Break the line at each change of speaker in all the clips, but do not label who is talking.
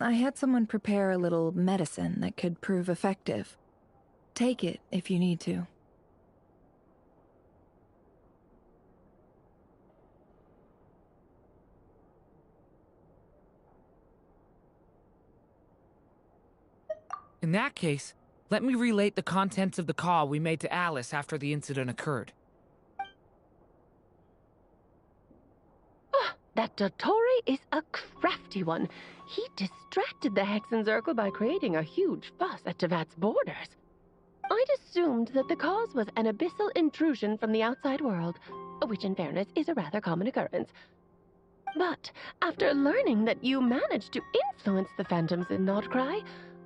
I had someone prepare a little medicine that could prove effective. Take it if you need to.
In that case, let me relate the contents of the call we made to Alice after the incident occurred.
That Dottore is a crafty one. He distracted the Hexenzirkel by creating a huge fuss at Tevat's borders. I'd assumed that the cause was an abyssal intrusion from the outside world, which in fairness is a rather common occurrence. But after learning that you managed to influence the phantoms in Nodcry,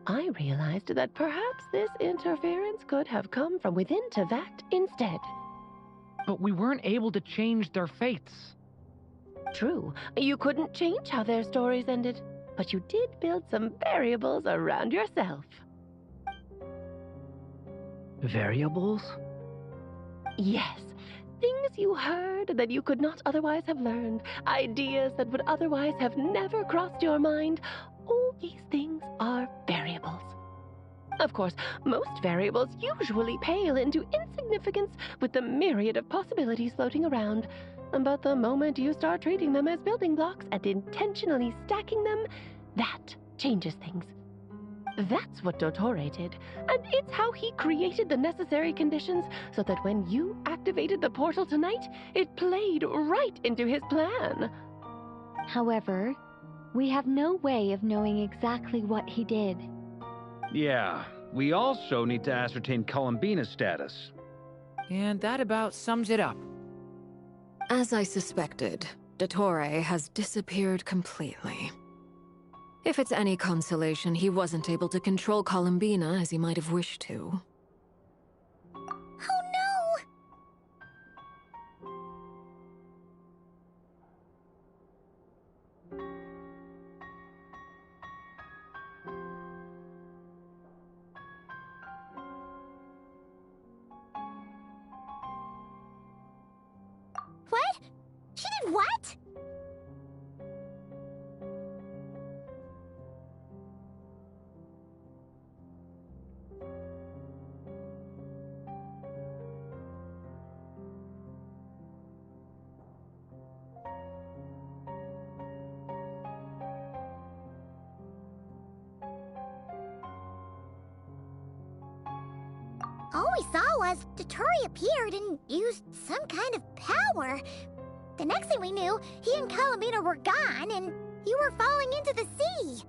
I realized that perhaps this interference could have come from within Tevat instead.
But we weren't able to change their fates.
True, you couldn't change how their stories ended, but you did build some variables around yourself.
Variables?
Yes, things you heard that you could not otherwise have learned, ideas that would otherwise have never crossed your mind. All these things are variables. Of course, most variables usually pale into insignificance with the myriad of possibilities floating around. But the moment you start treating them as building blocks and intentionally stacking them, that changes things. That's what Dottore did, and it's how he created the necessary conditions so that when you activated the portal tonight, it played right into his plan.
However, we have no way of knowing exactly what he did.
Yeah, we also need to ascertain Columbina's status.
And that about sums it up.
As I suspected, Dottore has disappeared completely. If it's any consolation, he wasn't able to control Columbina as he might have wished to.
Oh no! What? She did what? All we saw was Dottore appeared and used some kind of power. The next thing we knew, he and Columbina were gone, and you were falling into the sea.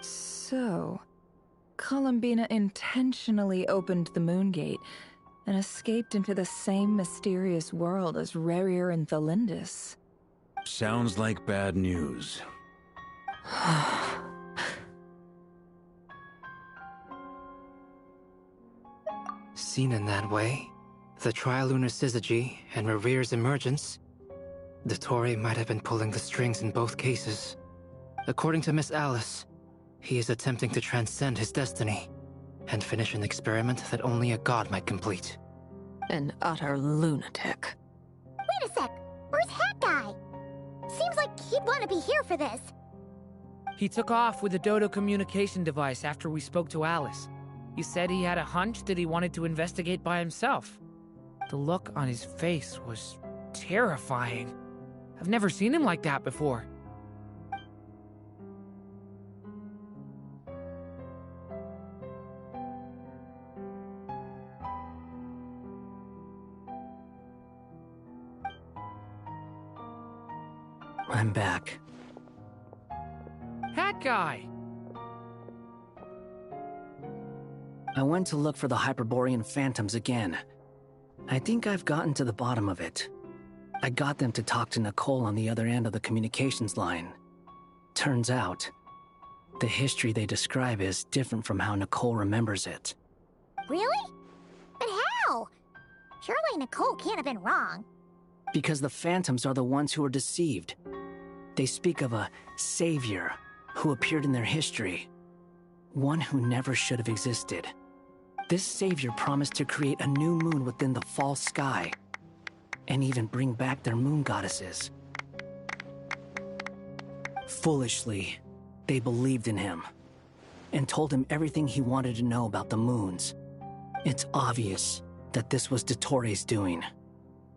So, Columbina intentionally opened the Moon Gate and escaped into the same mysterious world as Rerir and Thalindis.
Sounds like bad news.
Seen in that way, the Trilunar Syzygy and Rerir's emergence, Dottore might have been pulling the strings in both cases. According to Miss Alice, he is attempting to transcend his destiny and finish an experiment that only a god might complete.
An utter lunatic.
Wait a sec, where's Hat Guy? Seems like he'd want to be here for this.
He took off with the Dodo communication device after we spoke to Alice. He said he had a hunch that he wanted to investigate by himself. The look on his face was terrifying. I've never seen him like that before.
I'm back.
Hat Guy!
I went to look for the Hyperborean phantoms again. I think I've gotten to the bottom of it. I got them to talk to Nicole on the other end of the communications line.
Turns out, the history they describe is different from how Nicole remembers it.
Really? But how? Surely Nicole can't have been wrong.
Because the phantoms are the ones who are deceived. They speak of a savior who appeared in their history. One who never should have existed. This savior promised to create a new moon within the false sky, and even bring back their moon goddesses. Foolishly, they believed in him, and told him everything he wanted to know about the moons. It's obvious that this was Dottoro's doing.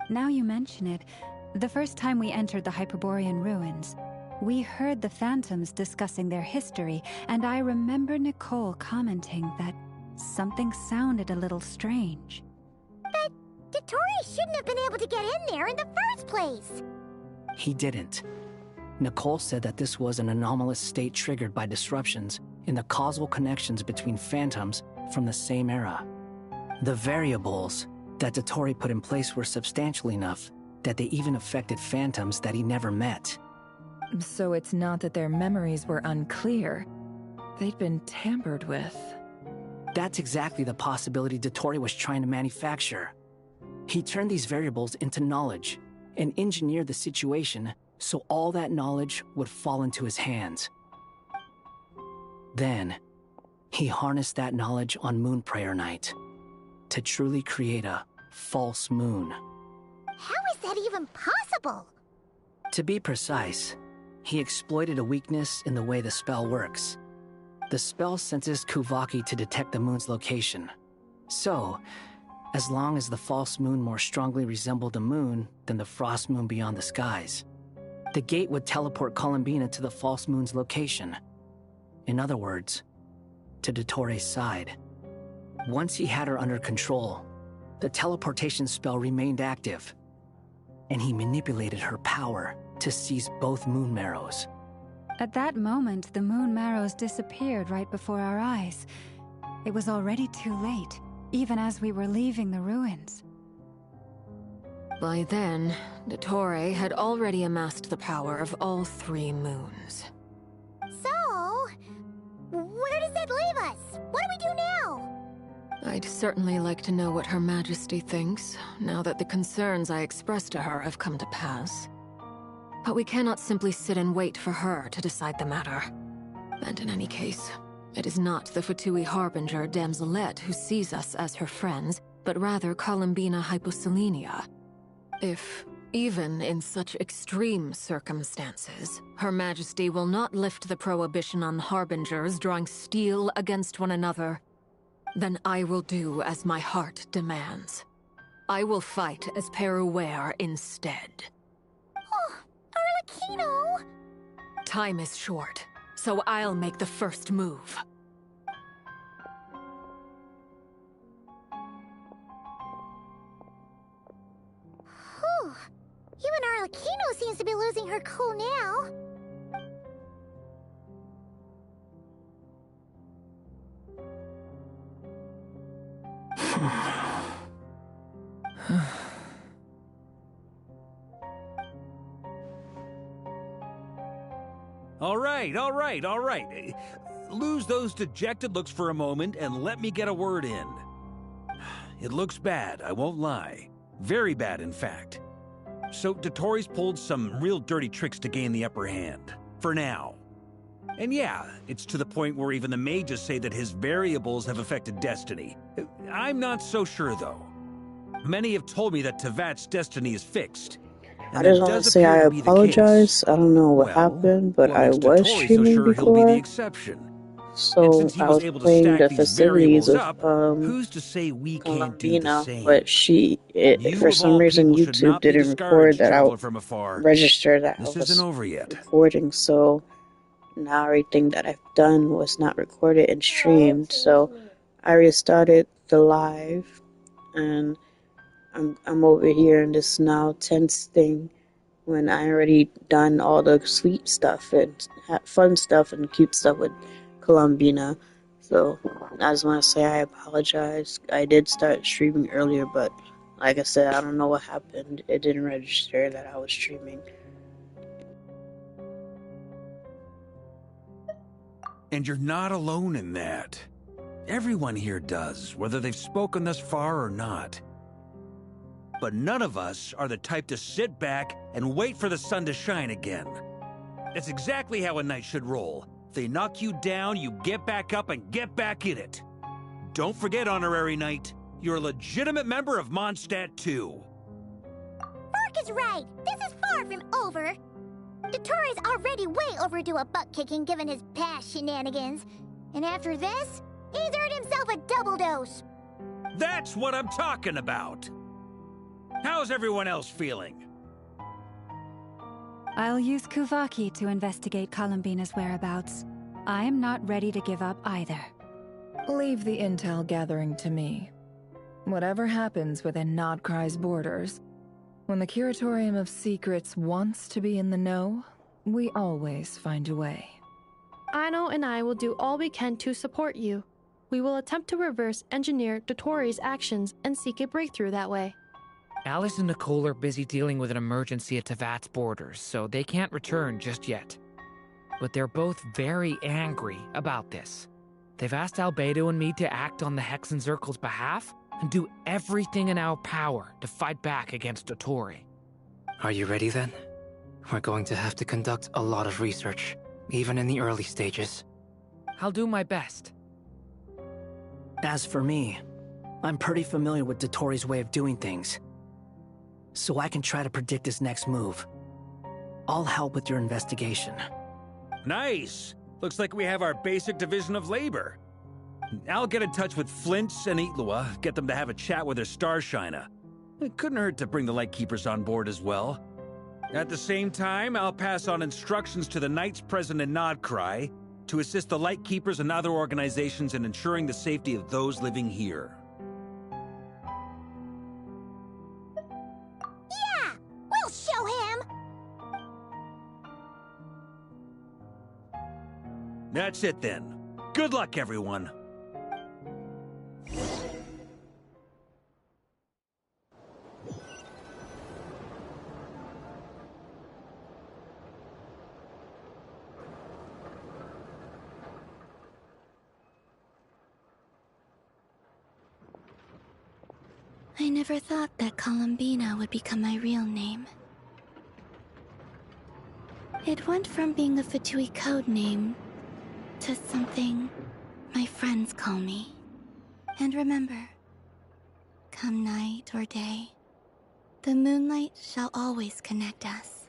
Now you mention it, the first time we entered the Hyperborean ruins, we heard the phantoms discussing their history, and I remember Nicole commenting that something sounded a little strange.
But Dottori shouldn't have been able to get in there in the first place.
He didn't. Nicole said that this was an anomalous state triggered by disruptions in the causal connections between phantoms from the same era. The variables that Dottori put in place were substantial enough that they even affected phantoms that he never met.
So it's not that their memories were unclear. They'd been tampered with.
That's exactly the possibility Dottori was trying to manufacture. He turned these variables into knowledge and engineered the situation so all that knowledge would fall into his hands. Then, he harnessed that knowledge on Moon Prayer Night to truly create a false moon.
How is that even possible?
To be precise, he exploited a weakness in the way the spell works. The spell senses Kuvaki to detect the moon's location. So, as long as the false moon more strongly resembled the moon than the frost moon beyond the skies, the gate would teleport Columbina to the false moon's location. In other words, to Dottori's side. Once he had her under control, the teleportation spell remained active, and he manipulated her power to seize both moon marrows.
At that moment, the moon marrows disappeared right before our eyes. It was already too late, even as we were leaving the ruins.
By then, Dottore had already amassed the power of all 3 moons.
So, where does that leave us? What do we do now?
I'd certainly like to know what Her Majesty thinks, now that the concerns I expressed to her have come to pass. But we cannot simply sit and wait for her to decide the matter. And in any case, it is not the Fatui Harbinger Damselette who sees us as her friends, but rather Columbina Hyposelenia. If, even in such extreme circumstances, Her Majesty will not lift the prohibition on Harbingers drawing steel against one another, then I will do as my heart demands. I will fight as Peruware instead.
Oh, Arlecchino!
Time is short, so I'll make the first move.
Whew. Even Arlecchino seems to be losing her cool now.
All right. Lose those dejected looks for a moment and let me get a word in. It looks bad, I won't lie. Very bad, in fact. So Dottori's pulled some real dirty tricks to gain the upper hand. For now. And yeah, it's to the point where even the mages say that his variables have affected destiny. I'm not so sure, though. Many have told me that Tevat's destiny is fixed.
I just want to say I apologize. I don't know what happened, but I was streaming before. So I was playing the facilities of Columbina, but for some reason YouTube didn't record that I registered that I was recording, so now everything that I've done was not recorded and streamed, so I restarted the live, and I'm over here in this now tense thing when I already done all the sweet stuff and fun stuff and cute stuff with Columbina. So I just want to say I apologize. I did start streaming earlier, but like I said, I don't know what happened. It didn't register that I was streaming.
And you're not alone in that. Everyone here does, whether they've spoken thus far or not. But none of us are the type to sit back and wait for the sun to shine again. That's exactly how a knight should roll. If they knock you down, you get back up and get back in it. Don't forget, Honorary Knight, you're a legitimate member of Mondstadt too.
Mark is right. This is far from over. Dottoro's already way overdue a butt-kicking given his past shenanigans. And after this, he's earned himself a double dose.
That's what I'm talking about. How's everyone else feeling?
I'll use Kuvaki to investigate Columbina's whereabouts. I am not ready to give up either.
Leave the intel gathering to me. Whatever happens within Nodcry's borders, when the Curatorium of Secrets wants to be in the know, we always find a way.
Aino and I will do all we can to support you. We will attempt to reverse engineer Dottori's actions and seek a breakthrough that way.
Alice and Nicole are busy dealing with an emergency at Tevat's borders, so they can't return just yet. But they're both very angry about this. They've asked Albedo and me to act on the Hexen Circle's behalf and do everything in our power to fight back against Dottori.
Are you ready then? We're going to have to conduct a lot of research, even in the early stages.
I'll do my best.
As for me, I'm pretty familiar with Dottori's way of doing things, so I can try to predict his next move. I'll help with your investigation.
Nice! Looks like we have our basic division of labor. I'll get in touch with Flints and Itlua, get them to have a chat with their Starshiner. It couldn't hurt to bring the Lightkeepers on board as well. At the same time, I'll pass on instructions to the Knights present in Nodcry to assist the Lightkeepers and other organizations in ensuring the safety of those living here.
Yeah! We'll show him!
That's it then. Good luck, everyone.
I never thought that Columbina would become my real name. It went from being a Fatui code name to something my friends call me. And remember, come night or day, the moonlight shall always connect us.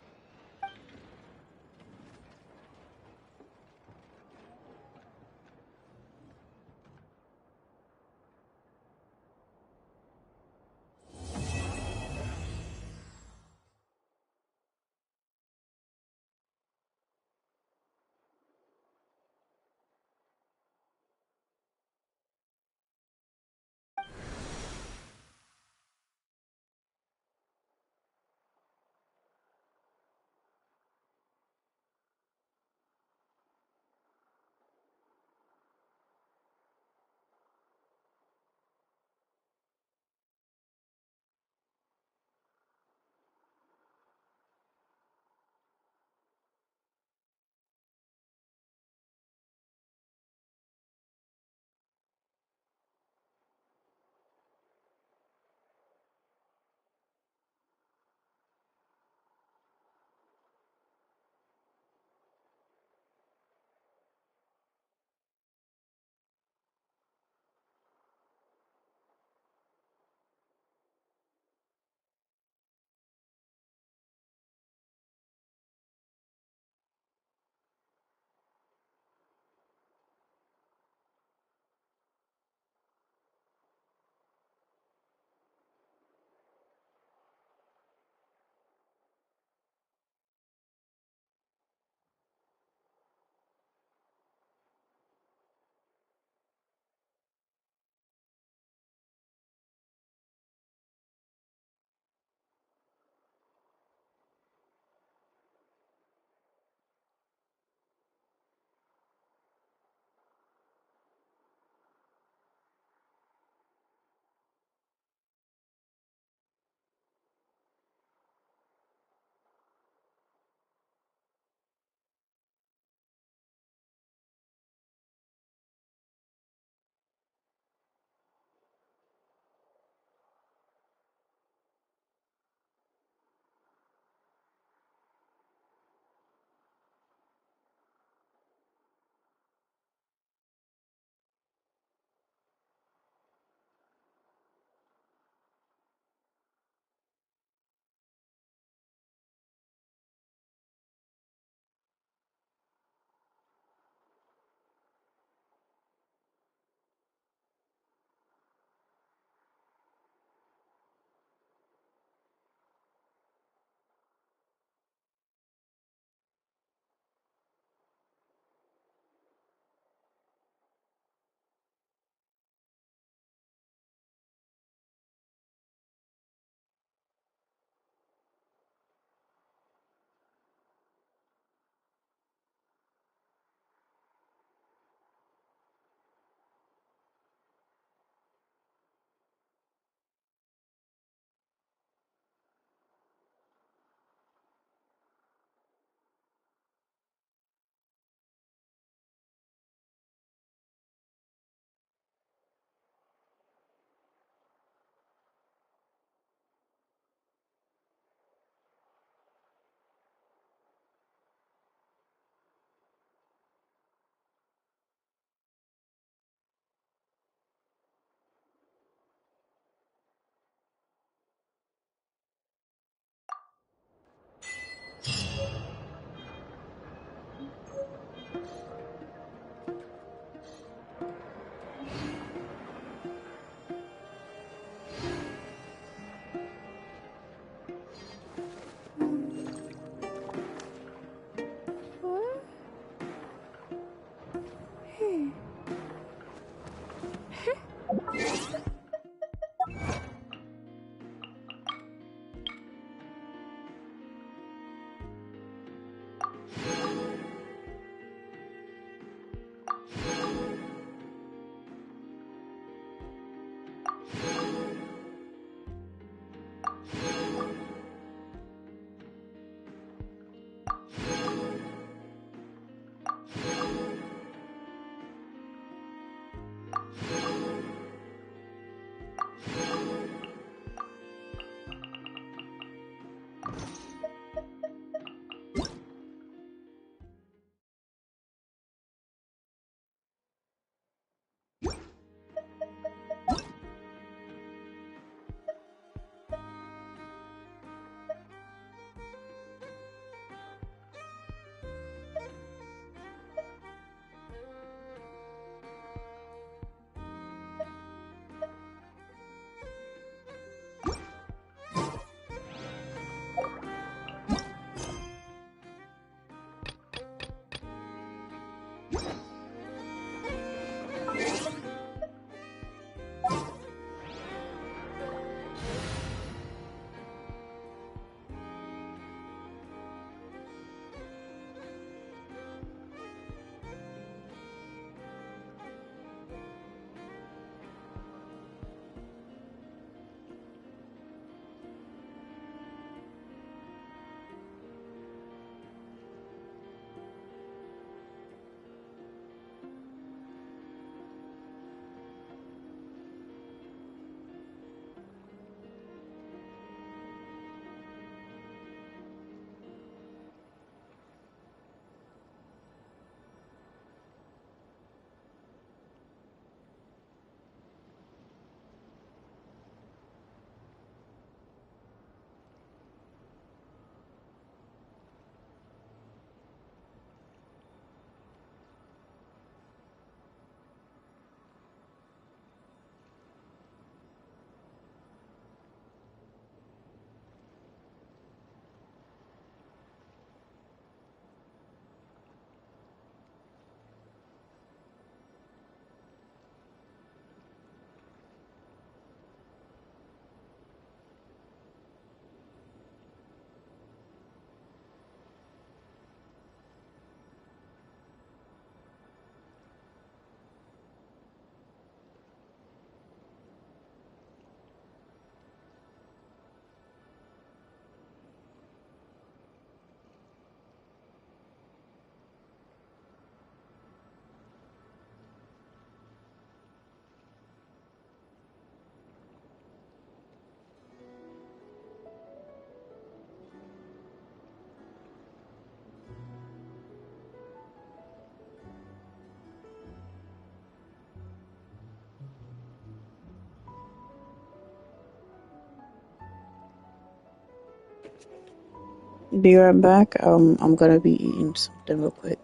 Be right back. I'm gonna be eating something real quick.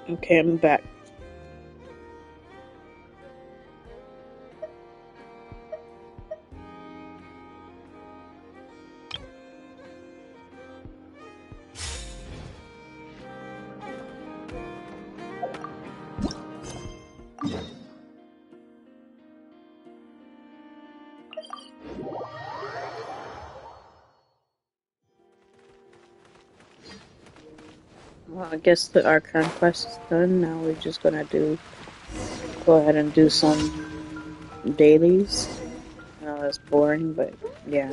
Okay, I'm back. Well, I guess the Archon Quest is done. Now we're just gonna go ahead and do some dailies. I know that's boring, but yeah.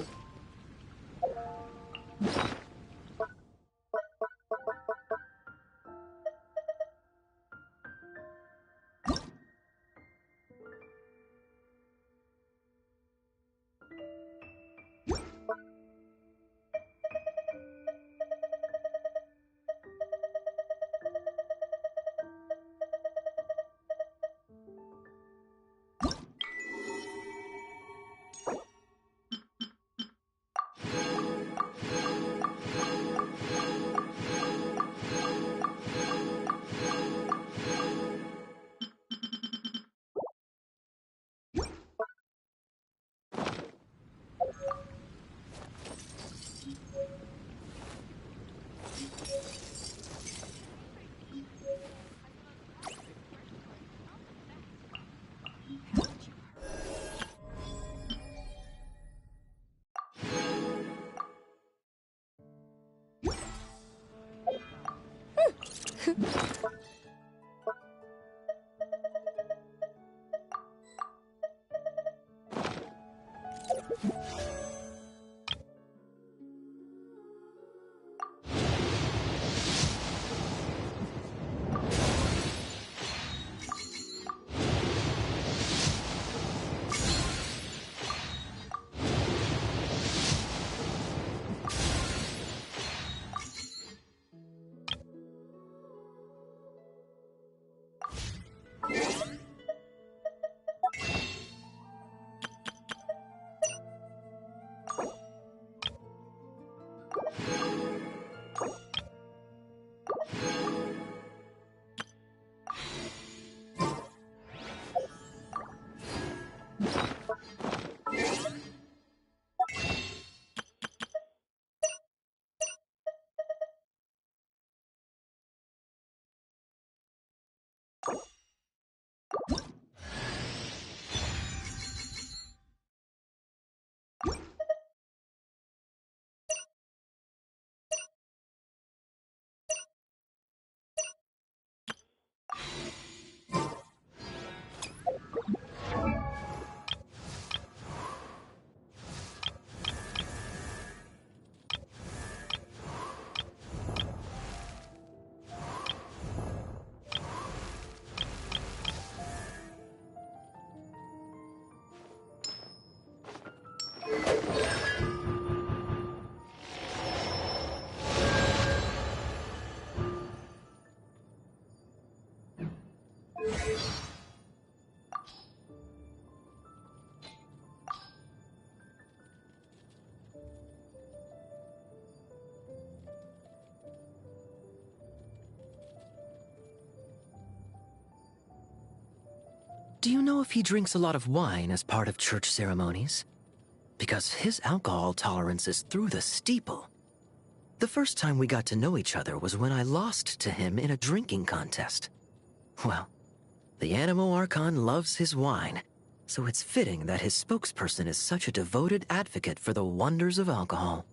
Do you know if he drinks a lot of wine as part of church ceremonies? Because his alcohol tolerance is through the steeple. The first time we got to know each other was when I lost to him in a drinking contest. Well, the Animo Archon loves his wine, so it's fitting that his spokesperson is such a devoted advocate for the wonders of alcohol.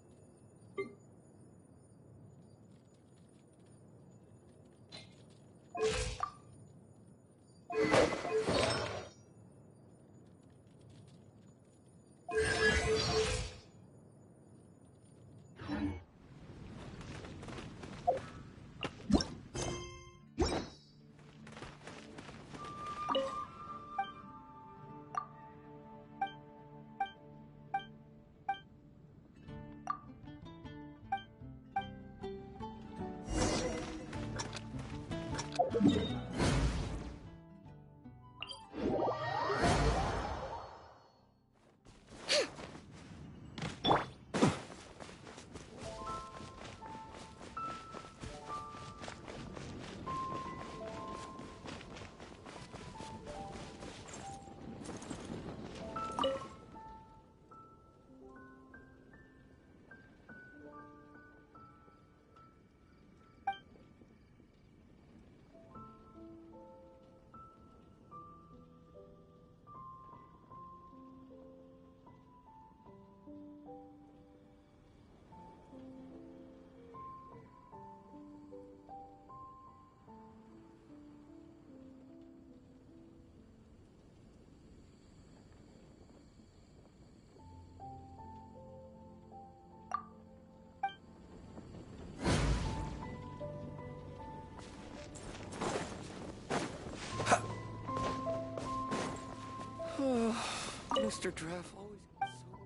Mr. Treff always gets so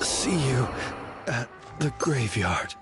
See you at the graveyard.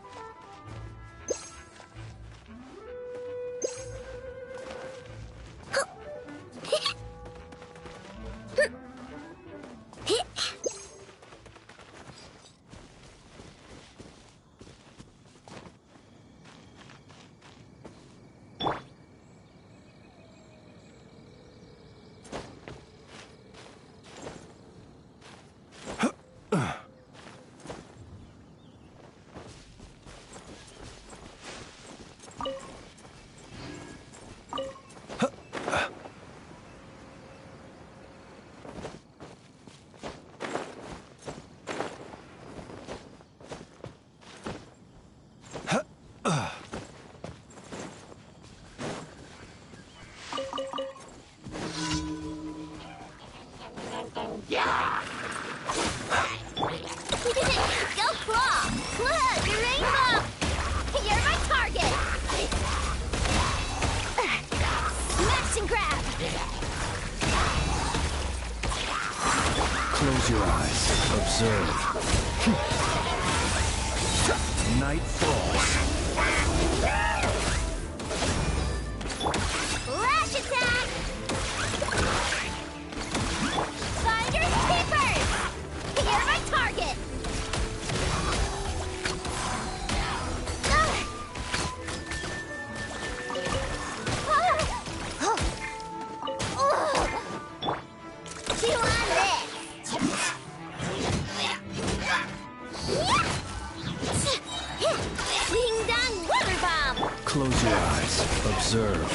Go claw! Look, your rainbow! You're my target! Smash and grab!
Close your eyes. Observe. Night falls.
Lash attack! Finders keepers! You're my target! Chew on this! Ding dong water bomb!
Close your eyes. Observe.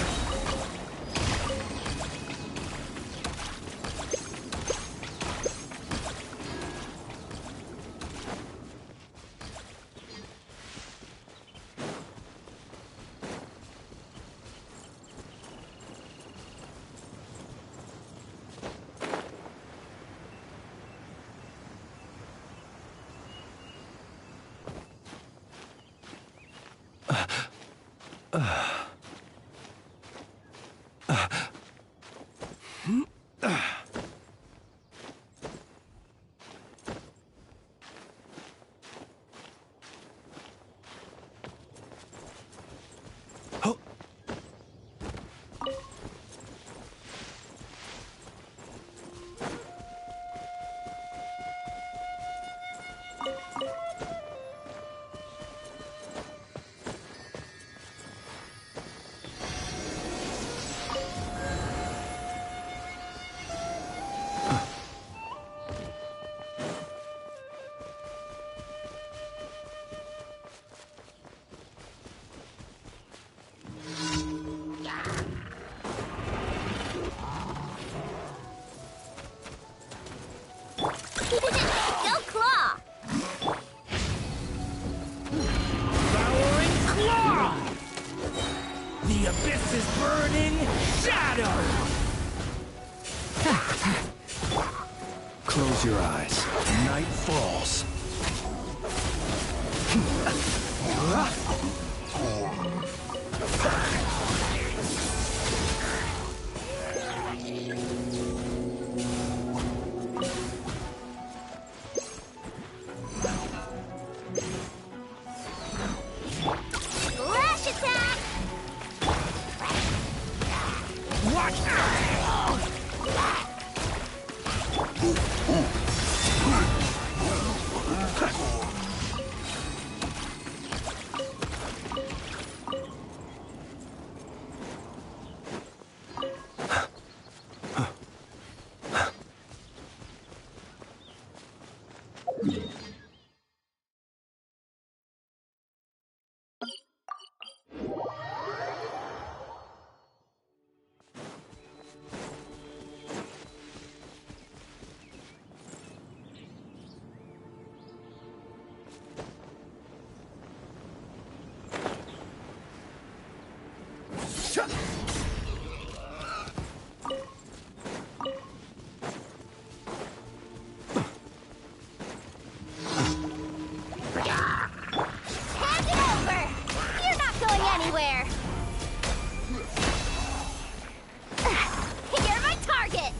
shadow!
Close your eyes. Night falls.
Lash attack!
Watch out!
Hand it over! You're not going anywhere! You're my target!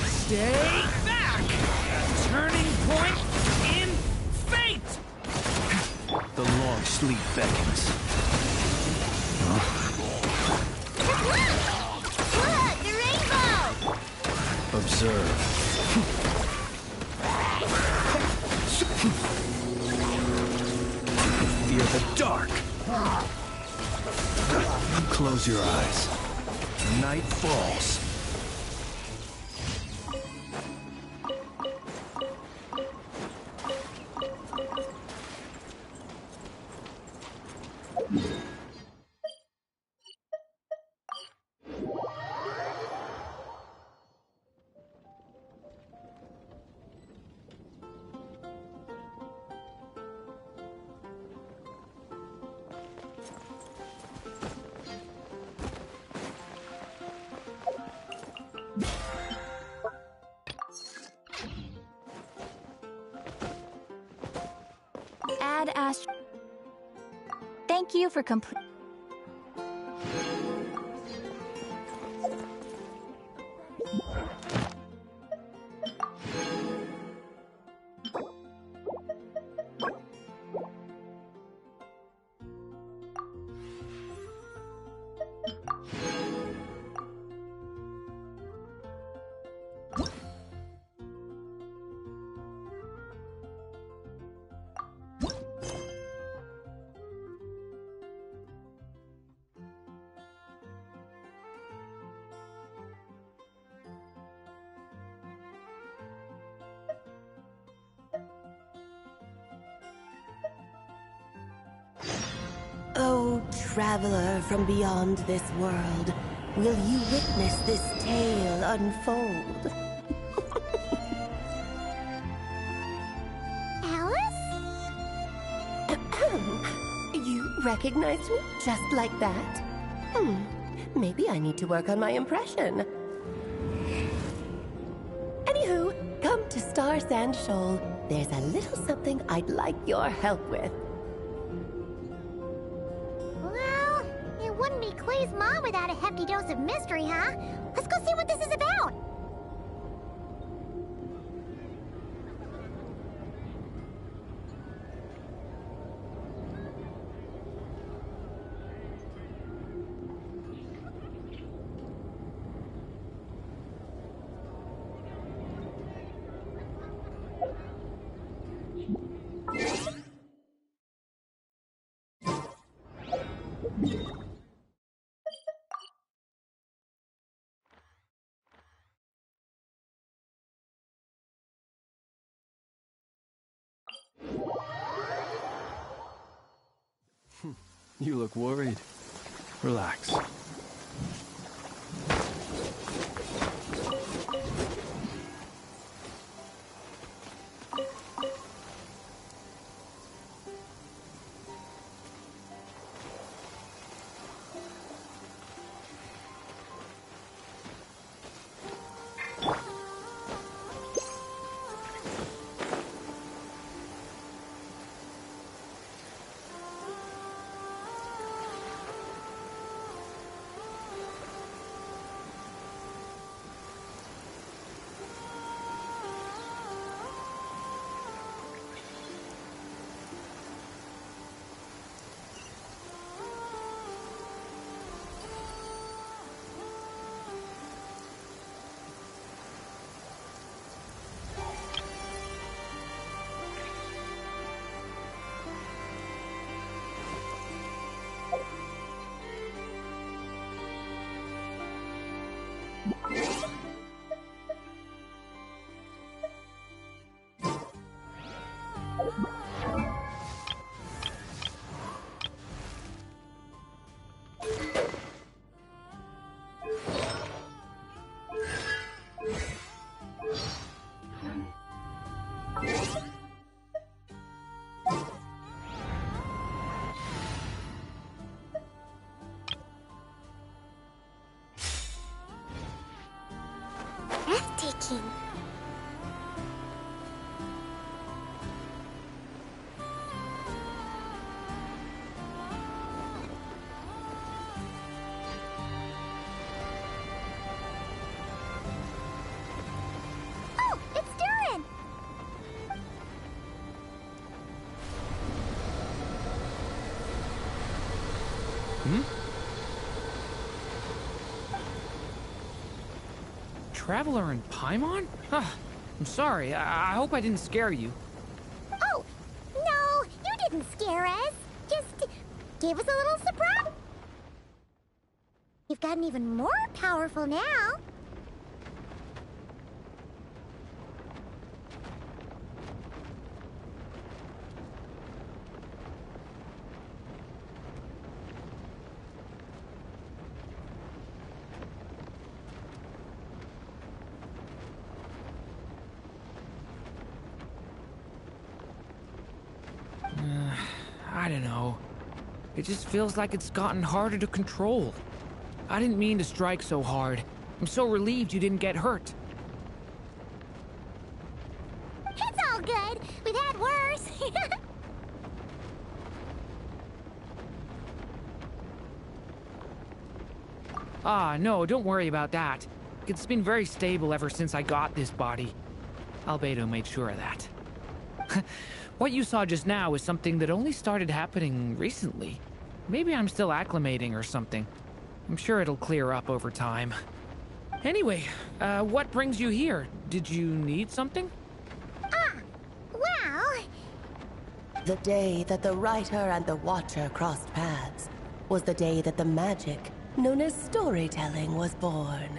Stay back! Turning point in fate!
The long sleep beckons.
Look, the rainbow!
Observe. Fear the dark. Close your eyes. Night falls.
Add Astro. Thank you for complete.
Oh, traveler from beyond this world, will you witness this tale unfold?
Alice?
You recognized me just like that? Maybe I need to work on my impression. Anywho, come to Star Sand Shoal. There's a little something I'd like your help with.
Well, it wouldn't be Clay's mom without a hefty dose of mystery, huh? Let's go see what this is about.
You look worried. Relax.
watching. Oh, it's Durin!
Traveler in Paimon? Huh. I'm sorry. I hope I didn't scare you.
Oh, no, you didn't scare us. Just gave us a little surprise. You've gotten even more powerful now.
I don't know. It just feels like it's gotten harder to control. I didn't mean to strike so hard. I'm so relieved you didn't get hurt.
It's all good. We've had worse.
No, don't worry about that. It's been very stable ever since I got this body. Albedo made sure of that. What you saw just now is something that only started happening recently. Maybe I'm still acclimating or something. I'm sure it'll clear up over time. Anyway, what brings you here? Did you need something?
Well...
The day that the writer and the watcher crossed paths was the day that the magic, known as storytelling, was born.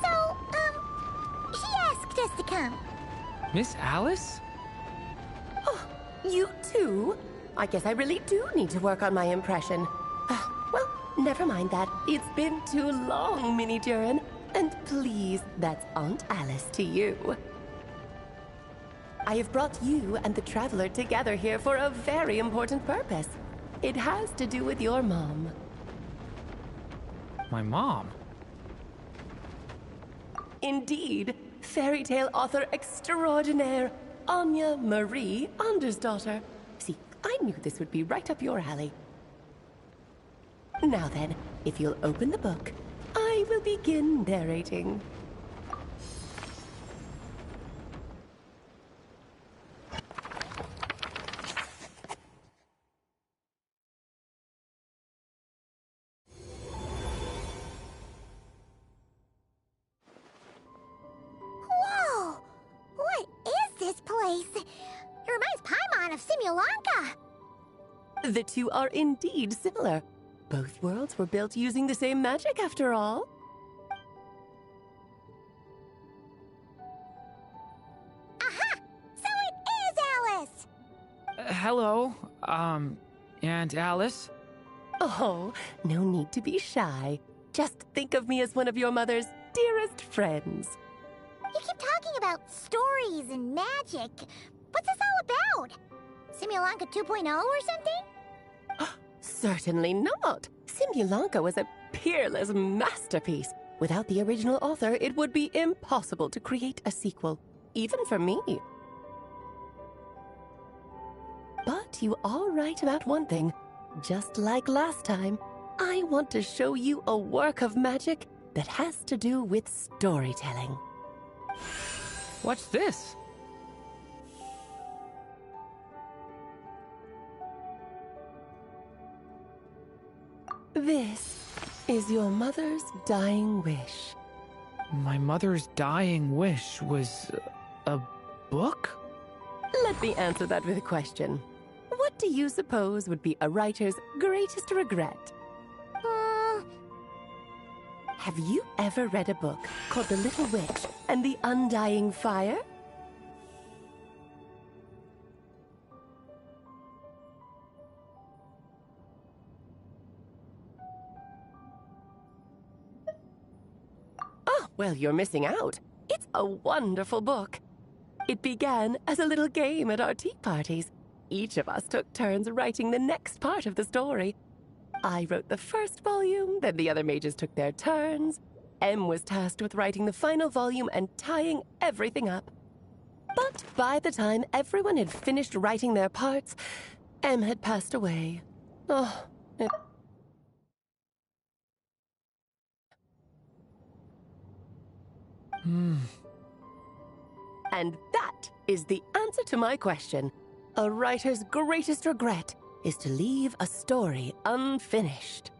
So, she asked us to come.
Miss Alice?
Oh, you too? I guess I really do need to work on my impression. Well, never mind that. It's been too long, Mini Durin. And please, that's Aunt Alice to you. I have brought you and the Traveler together here for a very important purpose. It has to do with your mom.
My mom?
Indeed. Fairy tale author extraordinaire, Anya Marie Andersdaughter. See, I knew this would be right up your alley. Now then, if you'll open the book, I will begin narrating.
Whoa! What is this place? It reminds Paimon of Simulanka.
The two are indeed similar. Both worlds were built using the same magic, after all.
Aha! So it is Alice!
Hello, Aunt Alice?
Oh, no need to be shy. Just think of me as one of your mother's dearest friends.
You keep talking about stories and magic. What's this all about? Simulanka 2.0 or something?
Certainly not. Simulanka was a peerless masterpiece. Without the original author, it would be impossible to create a sequel, even for me. But you are right about one thing. Just like last time, I want to show you a work of magic that has to do with storytelling.
What's this?
This is your mother's dying wish.
My mother's dying wish was a book?
Let me answer that with a question. What do you suppose would be a writer's greatest regret? Have you ever read a book called The Little Witch and the Undying Fire? Oh, well, you're missing out. It's a wonderful book. It began as a little game at our tea parties. Each of us took turns writing the next part of the story. I wrote the first volume, then the other mages took their turns, Em was tasked with writing the final volume and tying everything up. But by the time everyone had finished writing their parts, Em had passed away. Oh, it... And that is the answer to my question. A writer's greatest regret is to leave a story unfinished.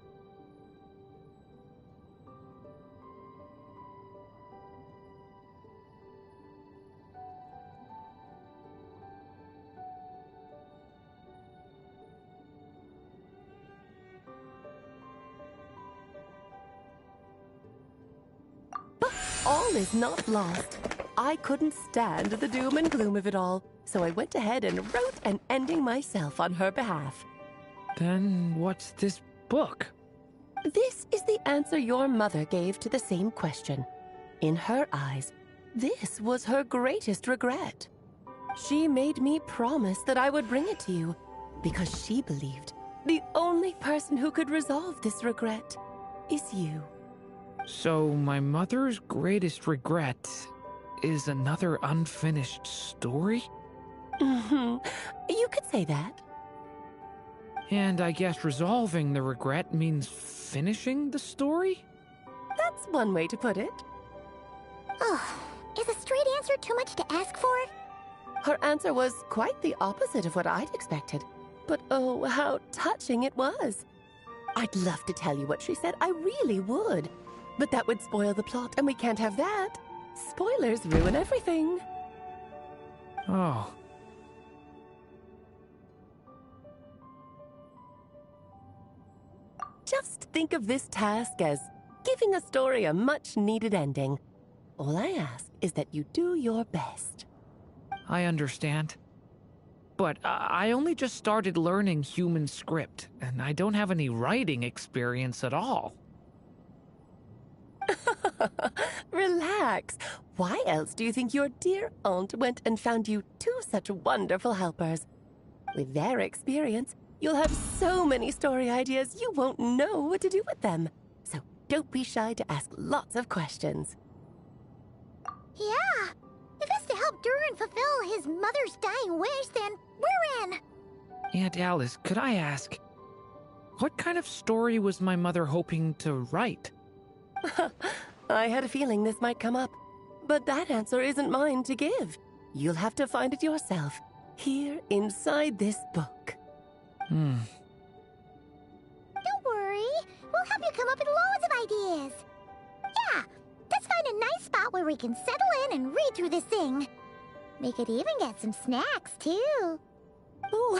But all is not lost. I couldn't stand the doom and gloom of it all, so I went ahead and wrote an ending myself on her behalf.
Then what's this book?
This is the answer your mother gave to the same question. In her eyes, this was her greatest regret. She made me promise that I would bring it to you, because she believed the only person who could resolve this regret is you.
So my mother's greatest regret is another unfinished story?
You could say that.
And I guess resolving the regret means finishing the story?
That's one way to put it.
Oh, is a straight answer too much to ask for?
Her answer was quite the opposite of what I'd expected. But oh, how touching it was. I'd love to tell you what she said, I really would. But that would spoil the plot, and we can't have that. Spoilers ruin everything.
Oh.
Just think of this task as giving a story a much-needed ending. All I ask is that you do your best.
I understand. But I only just started learning human script, and I don't have any writing experience at all.
Relax. Why else do you think your dear aunt went and found you two such wonderful helpers? With their experience, you'll have so many story ideas you won't know what to do with them. So don't be shy to ask lots of questions.
Yeah. If it's to help Durin fulfill his mother's dying wish, then we're in.
Aunt Alice, could I ask, what kind of story was my mother hoping to write?
I had a feeling this might come up, but that answer isn't mine to give. You'll have to find it yourself, here inside this book.
Don't worry, we'll help you come up with loads of ideas. Yeah, let's find a nice spot where we can settle in and read through this thing. We could even get some snacks, too.
Ooh,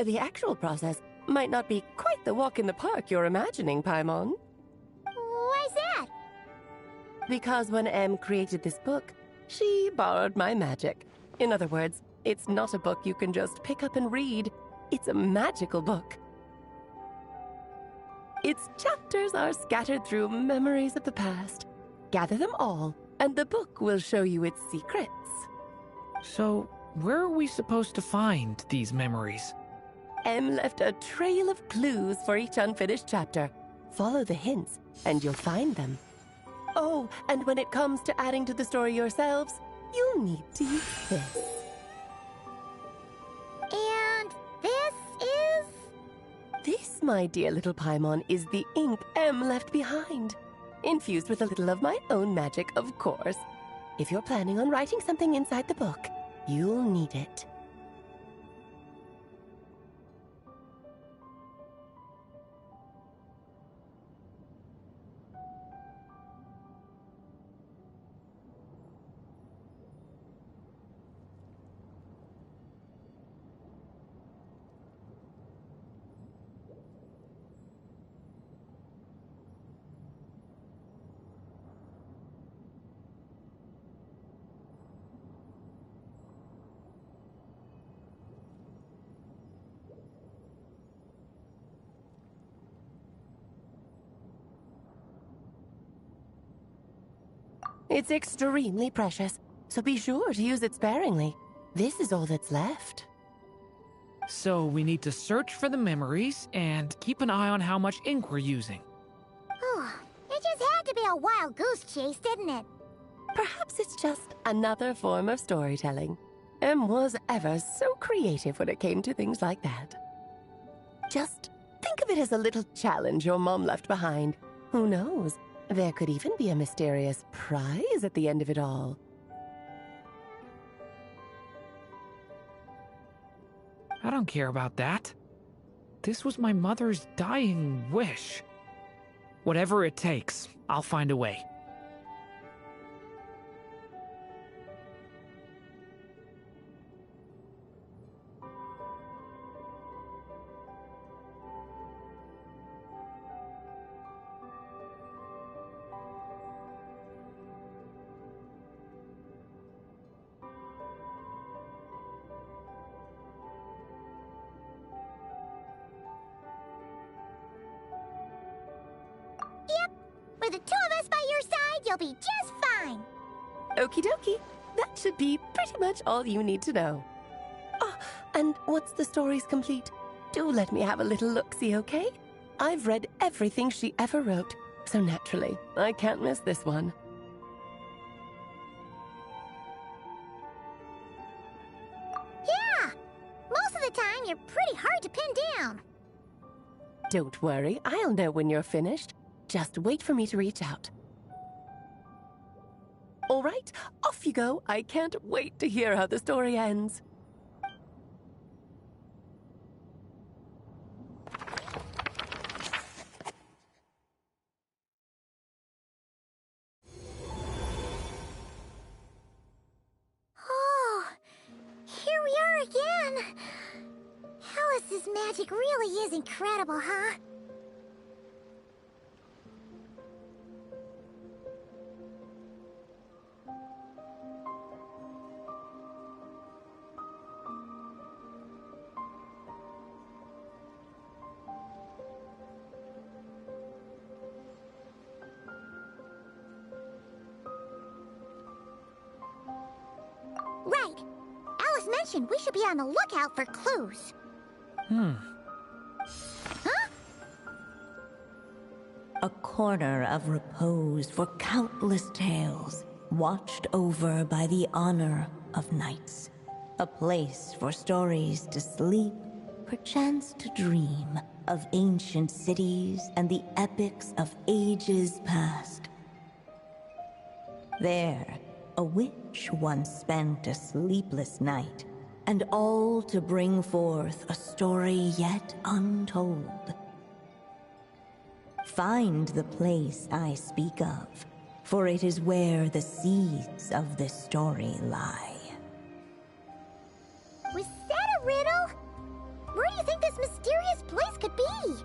the actual process might not be quite the walk in the park you're imagining, Paimon.
Why's that?
Because when Em created this book, she borrowed my magic. In other words, it's not a book you can just pick up and read. It's a magical book. Its chapters are scattered through memories of the past. Gather them all, and the book will show you its secrets.
So, where are we supposed to find these memories?
Em left a trail of clues for each unfinished chapter. Follow the hints, and you'll find them. Oh, and when it comes to adding to the story yourselves, you'll need to use this.
And this is?
This, my dear little Paimon, is the ink Em left behind. Infused with a little of my own magic, of course. If you're planning on writing something inside the book, you'll need it. It's extremely precious, so be sure to use it sparingly. This is all that's left.
So we need to search for the memories and keep an eye on how much ink we're using.
Oh, it just had to be a wild goose chase, didn't it?
Perhaps it's just another form of storytelling. Em was ever so creative when it came to things like that. Just think of it as a little challenge your mom left behind. Who knows? There could even be a mysterious prize at the end of it all.
I don't care about that. This was my mother's dying wish. Whatever it takes, I'll find a way.
Yep. With the two of us by your side, you'll be just fine.
Okie dokie. That should be pretty much all you need to know. Oh, and once the story's complete, do let me have a little look-see, okay? I've read everything she ever wrote, so naturally, I can't miss this one.
Yeah! Most of the time, you're pretty hard to pin down.
Don't worry, I'll know when you're finished. Just wait for me to reach out. All right, off you go. I can't wait to hear how the story ends.
Oh, here we are again. Alice's magic really is incredible, huh? Right. Alice mentioned we should be on the lookout for clues. Huh?
A corner of repose for countless tales, watched over by the honor of knights. A place for stories to sleep, perchance to dream of ancient cities and the epics of ages past. There, a witch once spent a sleepless night, and all to bring forth a story yet untold. Find the place I speak of, for it is where the seeds of this story lie.
Was that a riddle? Where do you think this mysterious place could be?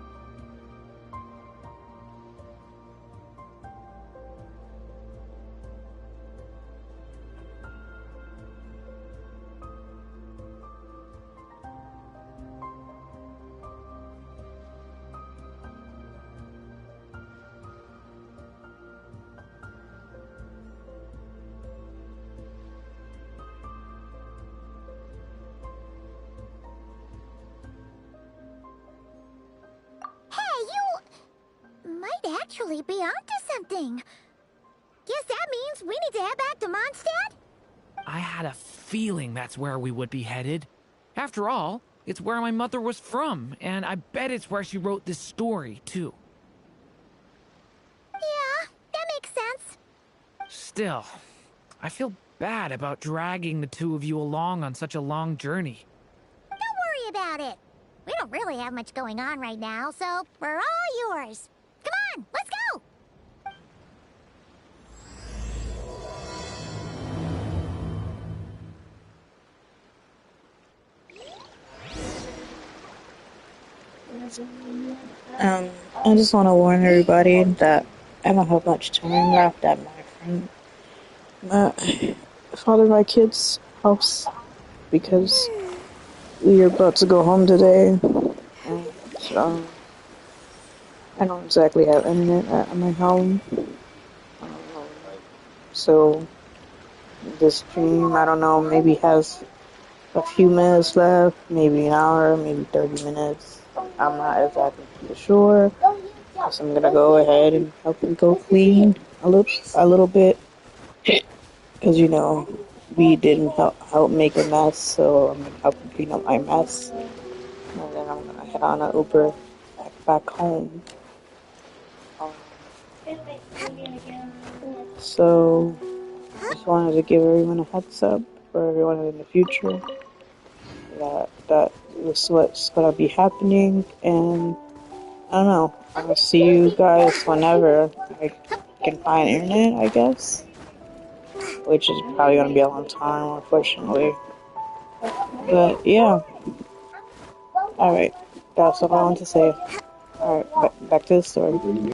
Might actually be onto something. Guess that means we need to head back to Mondstadt?
I had a feeling that's where we would be headed. After all, it's where my mother was from, and I bet it's where she wrote this story, too.
Yeah, that makes sense.
Still, I feel bad about dragging the two of you along on such a long journey.
Don't worry about it. We don't really have much going on right now, so we're all yours. Come on, let's go!
I just want to warn everybody that I don't have much time left at my father my kid's house because we are about to go home today. And, I don't exactly have internet at my home. So this stream, I don't know, maybe has a few minutes left, maybe an hour, maybe 30 minutes. I'm not exactly sure. So I'm gonna go ahead and help him go clean a little bit. Because, you know, we didn't help make a mess, so I'm gonna help him clean up my mess. And then I'm gonna head on an Uber back home. So, just wanted to give everyone a heads up for everyone in the future that this is what's gonna be happening, and I don't know. I'll see you guys whenever I can find internet, I guess. Which is probably gonna be a long time, unfortunately. But yeah. Alright. That's all I want to say. Alright, back to the story.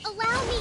Allow me!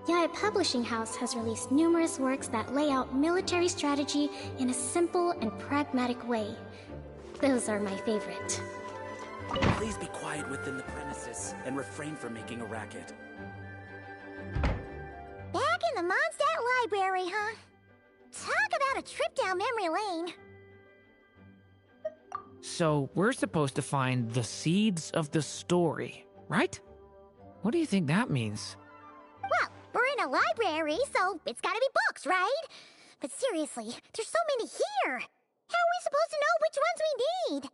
Yaya Publishing House has released numerous works that lay out military strategy in a simple and pragmatic way. Those are my favorite.
Please be quiet within the premises and refrain from making a racket.
Back in the Mondstadt Library, huh? Talk about a trip down memory lane.
So, we're supposed to find the seeds of the story, right? What do you think that means?
Well, we're in a library, so it's gotta be books, right? But seriously, there's so many here. How are we supposed to know which ones we need?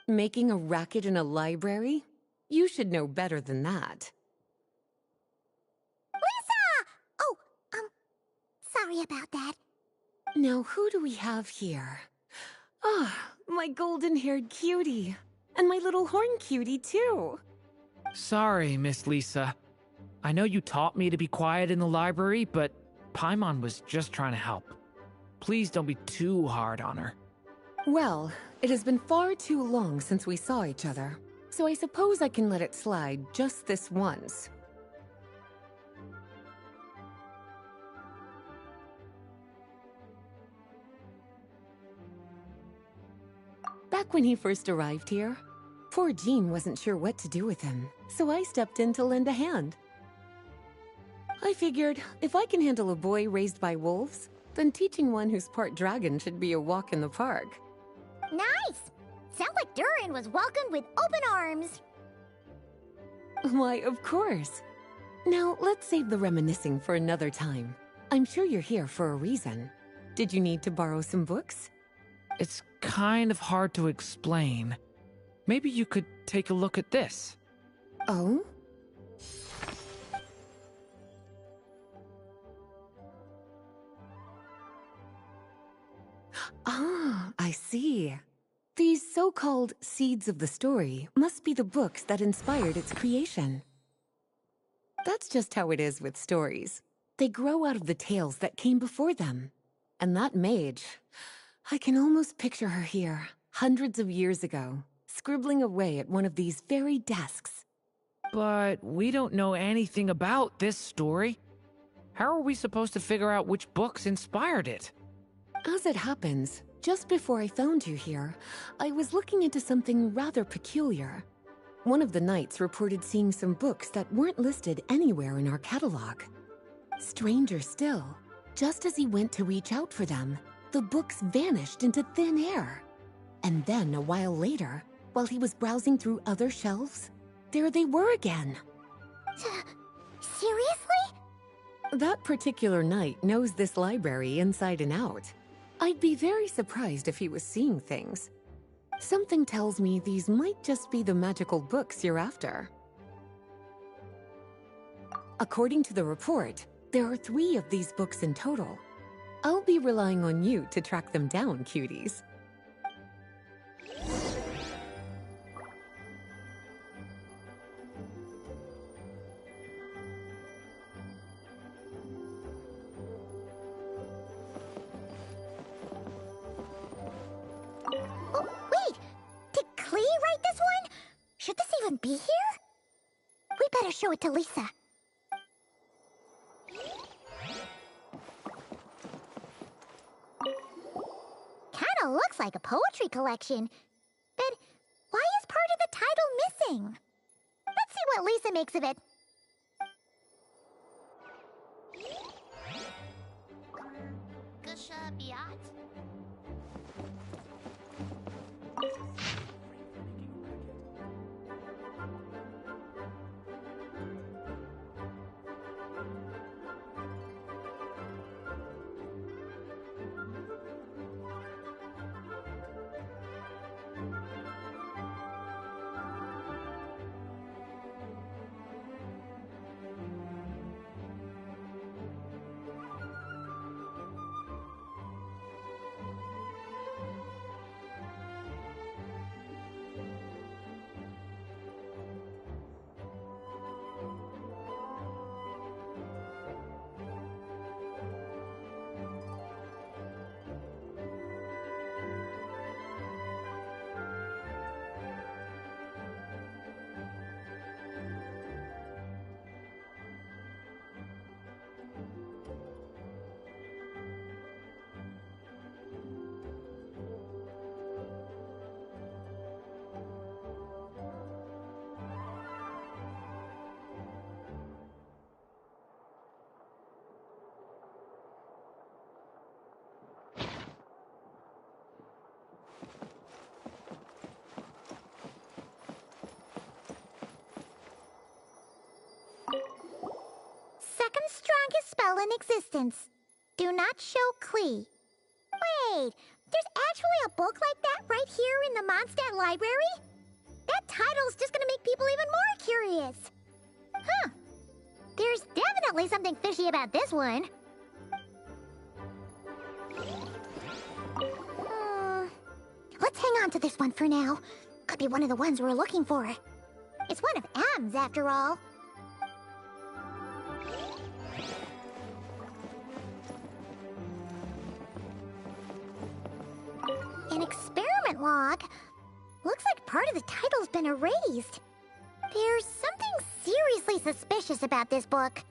Making a racket in a library? You should know better than that.
Lisa! Oh, sorry about that.
Now, who do we have here? Ah, my golden-haired cutie. And my little horn cutie, too.
Sorry, Miss Lisa. I know you taught me to be quiet in the library, but Paimon was just trying to help. Please don't be too hard on her.
Well, it has been far too long since we saw each other, so I suppose I can let it slide just this once. Back when he first arrived here, poor Jean wasn't sure what to do with him, so I stepped in to lend a hand. I figured, if I can handle a boy raised by wolves, then teaching one who's part dragon should be a walk in the park.
Nice! Sounds like Durin was welcomed with open arms.
Why, of course. Now, let's save the reminiscing for another time. I'm sure you're here for a reason. Did you need to borrow some books?
It's kind of hard to explain. Maybe you could take a look at this.
Oh? Ah, I see. These so-called seeds of the story must be the books that inspired its creation. That's just how it is with stories. They grow out of the tales that came before them. And that mage, I can almost picture her here, hundreds of years ago, scribbling away at one of these very desks.
But we don't know anything about this story. How are we supposed to figure out which books inspired it?
As it happens, just before I found you here, I was looking into something rather peculiar. One of the knights reported seeing some books that weren't listed anywhere in our catalog. Stranger still, just as he went to reach out for them, the books vanished into thin air. And then a while later, while he was browsing through other shelves, there they were again.
Seriously?
That particular knight knows this library inside and out. I'd be very surprised if he was seeing things. Something tells me these might just be the magical books you're after. According to the report, there are 3 of these books in total. I'll be relying on you to track them down, cuties.
Oh, wait! Did Klee write this one? Should this even be here? We better show it to Lisa. Kinda looks like a poetry collection. But why is part of the title missing? Let's see what Lisa makes of it. Gusha Biat? Second strongest spell in existence. Do not show Klee. Wait, there's actually a book like that right here in the Mondstadt library? That title's just gonna make people even more curious. Huh. There's definitely something fishy about this one. Let's hang on to this one for now. Could be one of the ones we're looking for. It's one of M's after all. An experiment log. Looks like part of the title's been erased. There's something seriously suspicious about this book.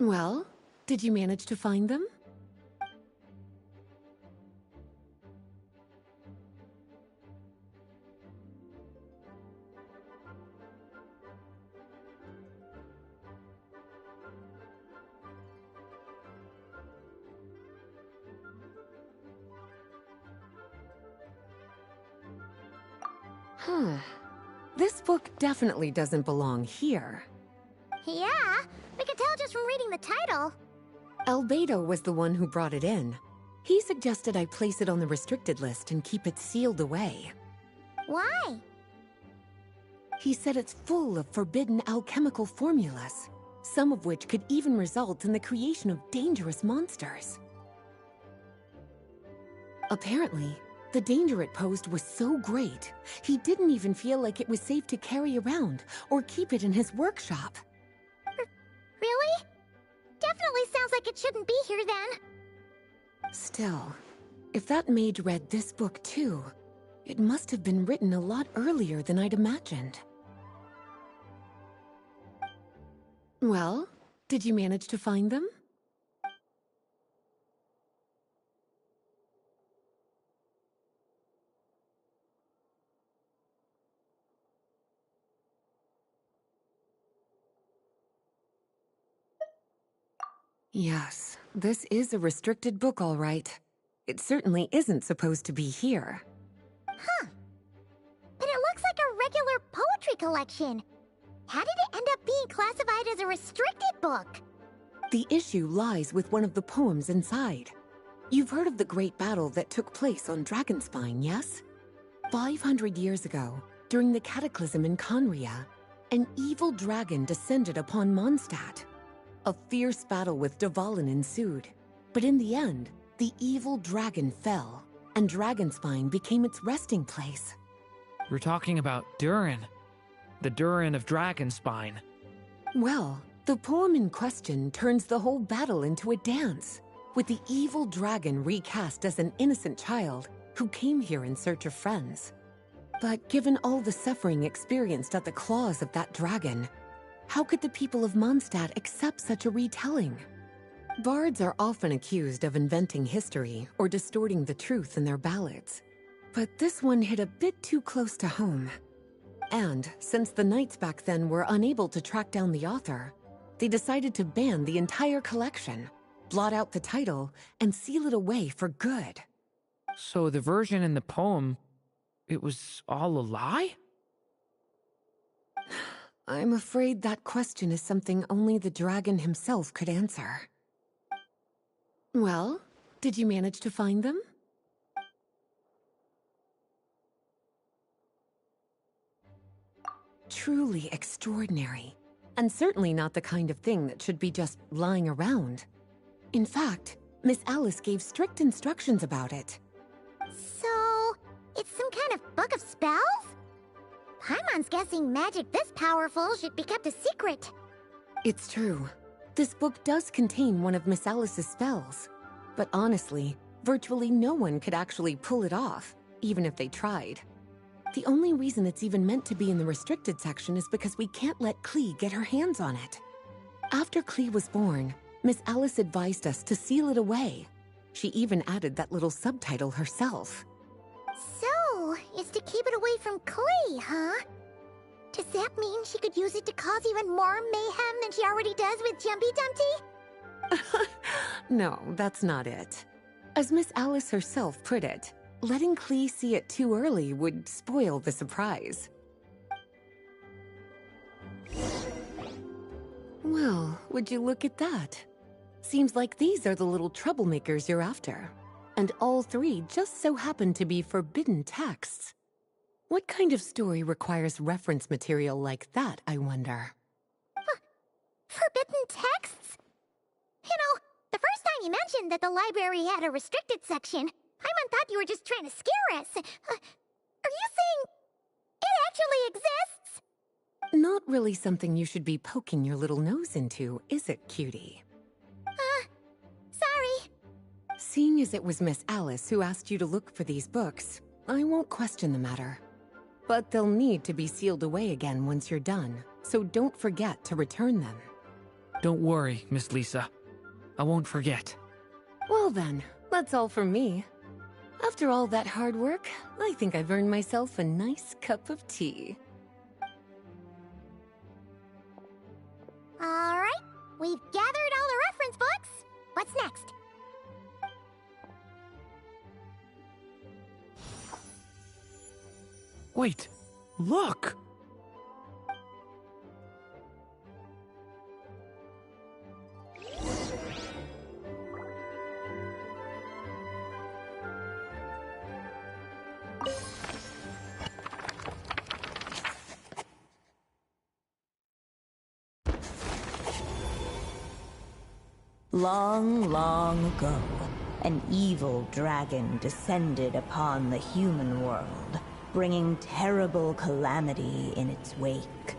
Well, did you manage to find them? This book definitely doesn't belong here.
Yeah, we can tell just from reading the title.
Albedo was the one who brought it in. He suggested I place it on the restricted list and keep it sealed away.
Why?
He said it's full of forbidden alchemical formulas, some of which could even result in the creation of dangerous monsters. Apparently, the danger it posed was so great, he didn't even feel like it was safe to carry around or keep it in his workshop.
Really? Definitely sounds like it shouldn't be here then.
Still, if that mage read this book too, it must have been written a lot earlier than I'd imagined. Well, did you manage to find them? Yes, this is a restricted book, all right. It certainly isn't supposed to be here.
Huh. But it looks like a regular poetry collection. How did it end up being classified as a restricted book?
The issue lies with one of the poems inside. You've heard of the great battle that took place on Dragonspine, yes? 500 years ago, during the cataclysm in Conria, an evil dragon descended upon Mondstadt. A fierce battle with Dvalin ensued, but in the end, the evil dragon fell, and Dragonspine became its resting place.
We're talking about Durin. The Durin of Dragonspine.
Well, the poem in question turns the whole battle into a dance, with the evil dragon recast as an innocent child who came here in search of friends. But given all the suffering experienced at the claws of that dragon, how could the people of Mondstadt accept such a retelling? Bards are often accused of inventing history or distorting the truth in their ballads. But this one hit a bit too close to home. And since the knights back then were unable to track down the author, they decided to ban the entire collection, blot out the title, and seal it away for good.
So the version in the poem, it was all a lie?
I'm afraid that question is something only the dragon himself could answer. Well, did you manage to find them? Truly extraordinary, and certainly not the kind of thing that should be just lying around. In fact, Miss Alice gave strict instructions about it.
So, it's some kind of book of spells? Paimon's guessing magic this powerful should be kept a secret.
It's true. This book does contain one of Miss Alice's spells. But honestly, virtually no one could actually pull it off, even if they tried. The only reason it's even meant to be in the restricted section is because we can't let Klee get her hands on it. After Klee was born, Miss Alice advised us to seal it away. She even added that little subtitle herself.
So, it's to keep it away from Klee, huh? Does that mean she could use it to cause even more mayhem than she already does with Jumpy Dumpty?
No, that's not it. As Miss Alice herself put it, letting Klee see it too early would spoil the surprise. Well, would you look at that? Seems like these are the little troublemakers you're after. And all three just so happen to be forbidden texts. What kind of story requires reference material like that, I wonder?
Forbidden texts? You know, the first time you mentioned that the library had a restricted section, Paimon thought you were just trying to scare us. Are you saying it actually exists?
Not really something you should be poking your little nose into, is it, cutie?
Sorry.
Seeing as it was Miss Alice who asked you to look for these books, I won't question the matter. But they'll need to be sealed away again once you're done, so don't forget to return them.
Don't worry, Miss Lisa. I won't forget.
Well then, that's all from me. After all that hard work, I think I've earned myself a nice cup of tea.
Alright, we've gathered all the reference books. What's next?
Wait, look!
Long, long ago, an evil dragon descended upon the human world, bringing terrible calamity in its wake.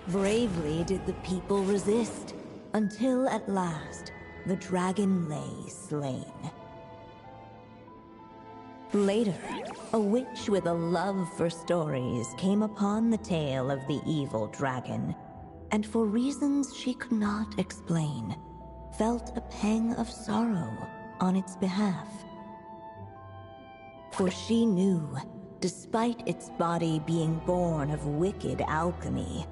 Bravely did the people resist, until at last, the dragon lay slain. Later, a witch with a love for stories came upon the tale of the evil dragon, and for reasons she could not explain, felt a pang of sorrow on its behalf. For she knew, despite its body being born of wicked alchemy,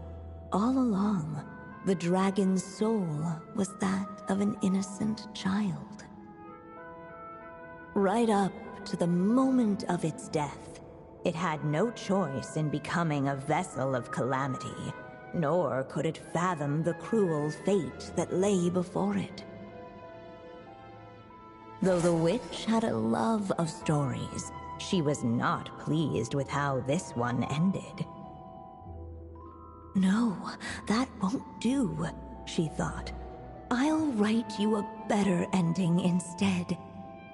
all along, the dragon's soul was that of an innocent child. Right up to the moment of its death, it had no choice in becoming a vessel of calamity, nor could it fathom the cruel fate that lay before it. Though the witch had a love of stories, she was not pleased with how this one ended. No, that won't do, she thought. I'll write you a better ending instead.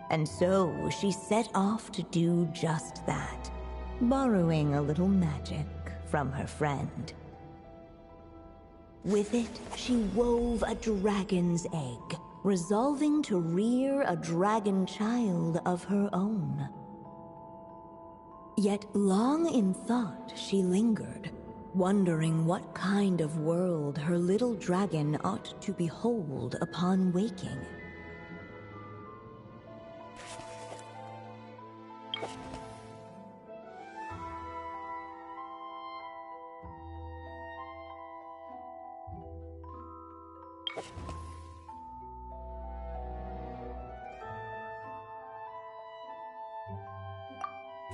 And so she set off to do just that, borrowing a little magic from her friend. With it, she wove a dragon's egg, resolving to rear a dragon child of her own. Yet long in thought she lingered, wondering what kind of world her little dragon ought to behold upon waking.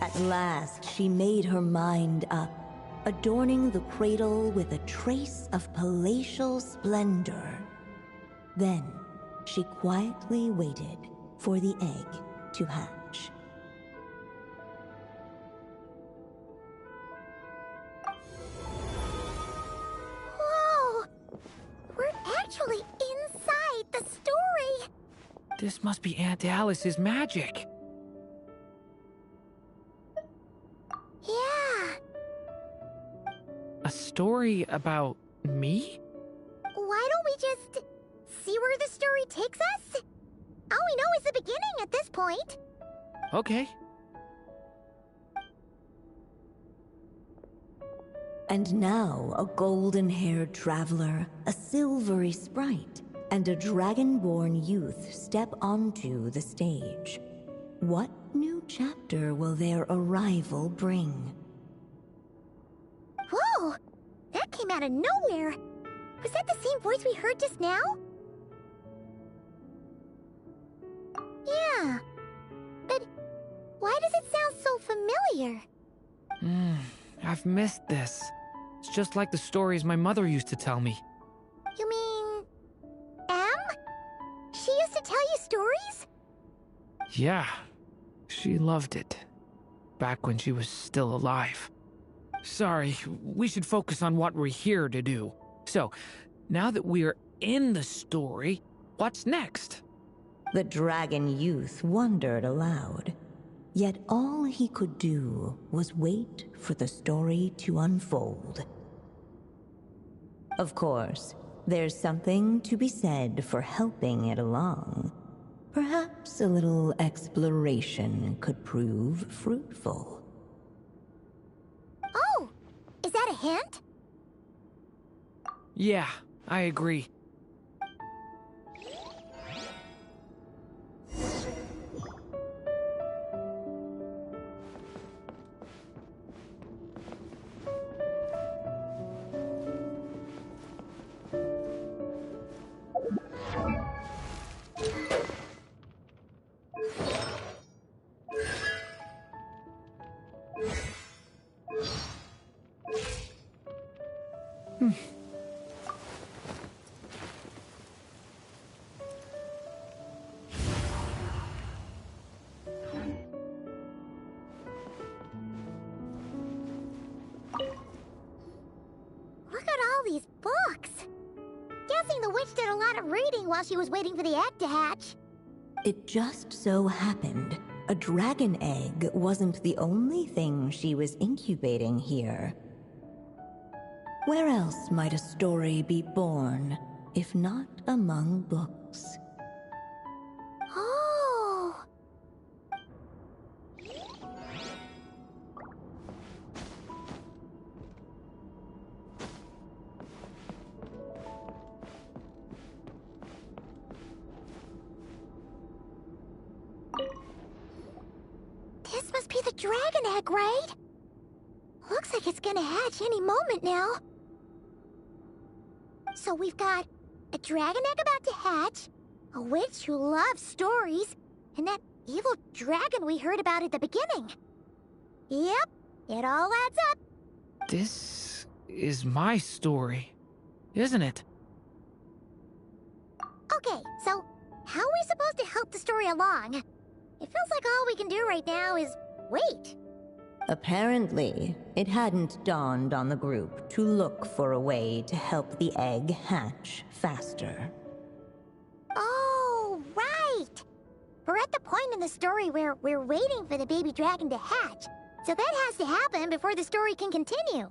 At last, she made her mind up, adorning the cradle with a trace of palatial splendor. Then, she quietly waited for the egg to hatch.
Whoa! We're actually inside the story!
This must be Aunt Alice's magic.
Yeah.
A story about me?
Why don't we just see where the story takes us? All we know is the beginning at this point.
Okay.
And now a golden-haired traveler, a silvery sprite, and a dragon-born youth step onto the stage. What new chapter will their arrival bring?
Whoa! That came out of nowhere! Was that the same voice we heard just now? Yeah. But why does it sound so familiar?
I've missed this. It's just like the stories my mother used to tell me.
You mean... Em? She used to tell you stories?
Yeah. She loved it. Back when she was still alive. Sorry, we should focus on what we're here to do. So, now that we're in the story, what's next?
The dragon youth wondered aloud. Yet all he could do was wait for the story to unfold. Of course, there's something to be said for helping it along. Perhaps a little exploration could prove fruitful.
Oh! Is that a hint?
Yeah, I agree.
Look at all these books! Yeah, guessing the witch did a lot of reading while she was waiting for the egg to hatch.
It just so happened a dragon egg wasn't the only thing she was incubating here. Where else might a story be born, if not among books?
Oh! This must be the dragon egg, right? Looks like it's gonna hatch any moment now. So we've got a dragon egg about to hatch, a witch who loves stories, and that evil dragon we heard about at the beginning. Yep, it all adds up.
This is my story, isn't it?
Okay, so how are we supposed to help the story along? It feels like all we can do right now is wait.
Apparently, it hadn't dawned on the group to look for a way to help the egg hatch faster.
Oh, right! We're at the point in the story where we're waiting for the baby dragon to hatch, so that has to happen before the story can continue.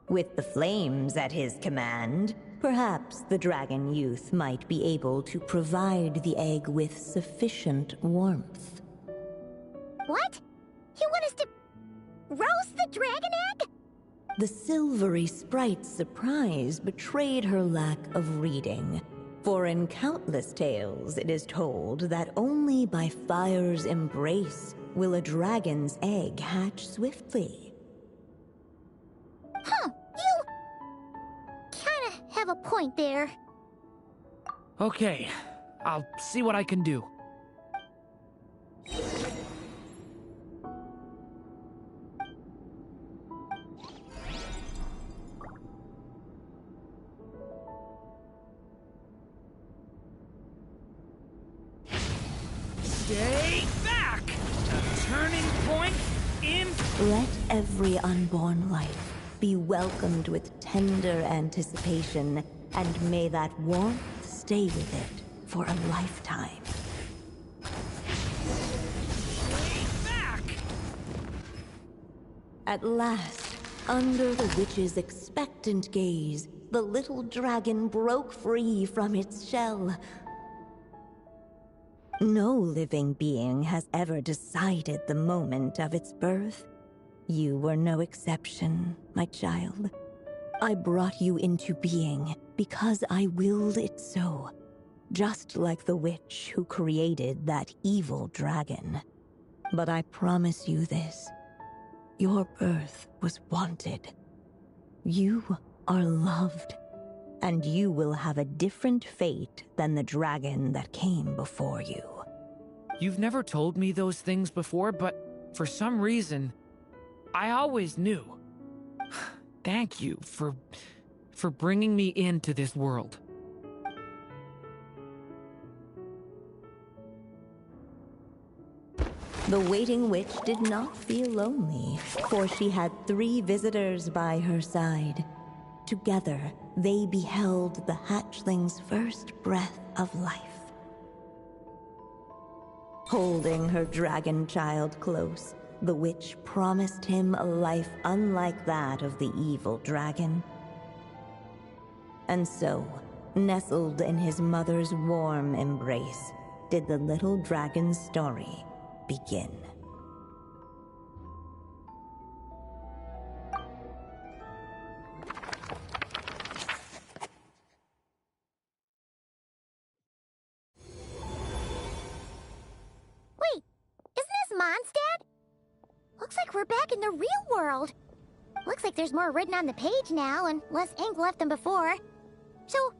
With the flames at his command, perhaps the dragon youth might be able to provide the egg with sufficient warmth.
What? You want us to roast the dragon egg?
The silvery sprite's surprise betrayed her lack of reading, for in countless tales it is told that only by fire's embrace will a dragon's egg hatch swiftly.
Huh, you kinda have a point there.
Okay, I'll see what I can do. Stay back! A turning point in...
Let every unborn life be welcomed with tender anticipation, and may that warmth stay with it for a lifetime.
Stay back!
At last, under the witch's expectant gaze, the little dragon broke free from its shell. No living being has ever decided the moment of its birth. You were no exception, my child. I brought you into being because I willed it so, just like the witch who created that evil dragon. But I promise you this, your birth was wanted. You are loved, and you will have a different fate than the dragon that came before you.
You've never told me those things before, but for some reason, I always knew. Thank you for bringing me into this world.
The waiting witch did not feel lonely, for she had 3 visitors by her side. Together, they beheld the hatchling's first breath of life. Holding her dragon child close, the witch promised him a life unlike that of the evil dragon. And so, nestled in his mother's warm embrace, did the little dragon's story begin.
Wait, isn't this Mondstadt? Looks like we're back in the real world. Looks like there's more written on the page now and less ink left than before. So,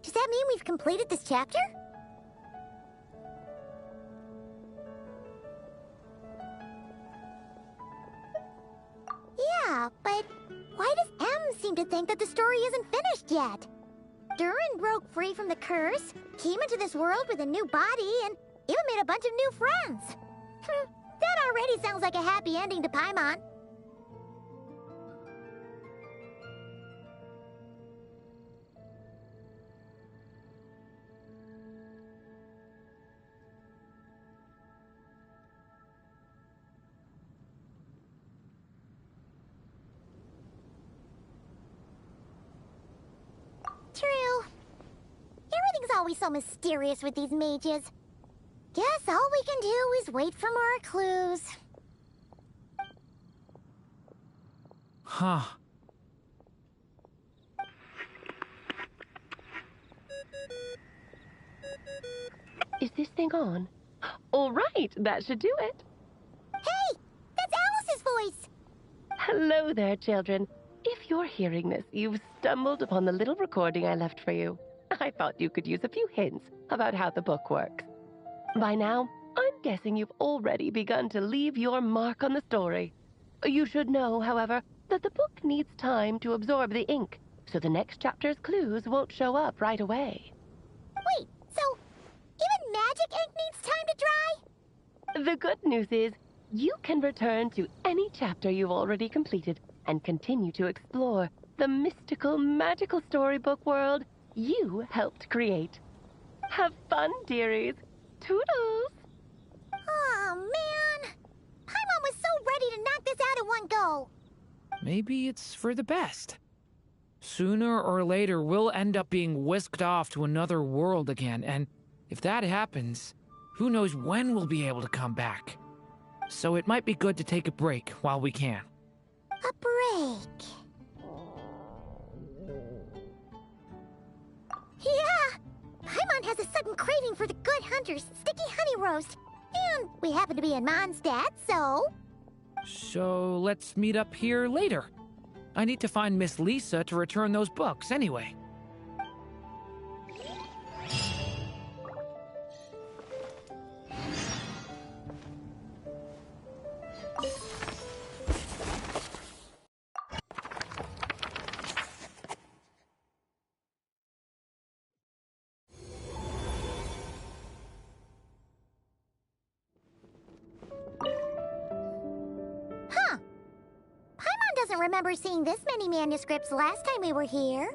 does that mean we've completed this chapter? Yeah, but why does M seem to think that the story isn't finished yet? Durin broke free from the curse, came into this world with a new body, and even made a bunch of new friends. That already sounds like a happy ending to Paimon. always so mysterious with these mages. Guess all we can do is wait for more clues.
Huh.
Is this thing on? All right, that should do it.
Hey, that's Alice's voice.
Hello there, children. If you're hearing this, you've stumbled upon the little recording I left for you. I thought you could use a few hints about how the book works. By now, I'm guessing you've already begun to leave your mark on the story. You should know, however, that the book needs time to absorb the ink, so the next chapter's clues won't show up right away.
Wait, so even magic ink needs time to dry?
The good news is, you can return to any chapter you've already completed and continue to explore the mystical, magical storybook world you helped create. Have fun, dearies. Toodles!
Oh, man! Paimon was so ready to knock this out in one go.
Maybe it's for the best. Sooner or later, we'll end up being whisked off to another world again, and if that happens, who knows when we'll be able to come back. So it might be good to take a break while we can.
A break? Yeah! Paimon has a sudden craving for the Good Hunter's sticky honey roast. And we happen to be in Mondstadt, so...
So let's meet up here later. I need to find Miss Lisa to return those books anyway.
Huh. Paimon doesn't remember seeing this many manuscripts last time we were here.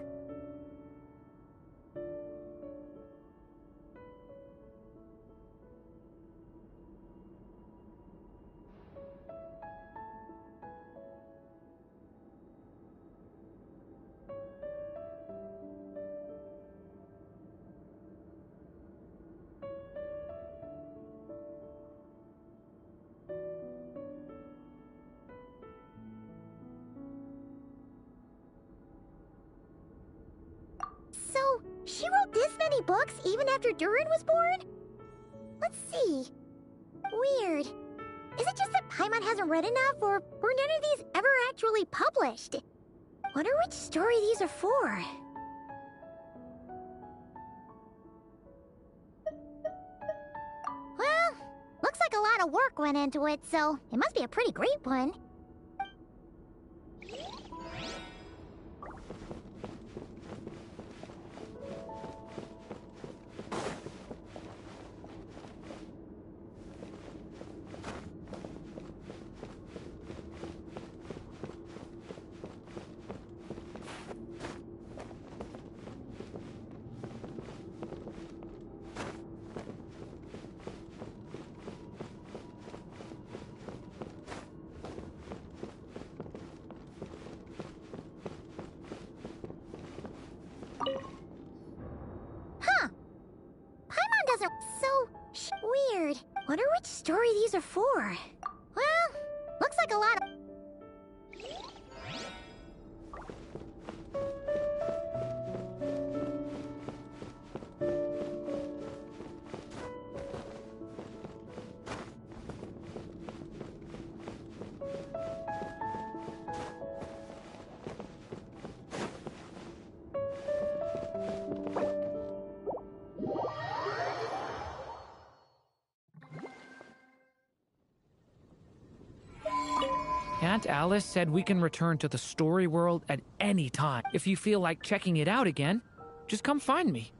So, she wrote this many books even after Durin was born? Let's see. Weird. Is it just that Paimon hasn't read enough, or were none of these ever actually published? Wonder which story these are for. Well, looks like a lot of work went into it, so it must be a pretty great one. Huh. Paimon doesn't... weird. Wonder which story these are for. Well, looks like a lot of...
Aunt Alice said we can return to the story world at any time. If you feel like checking it out again, just come find me.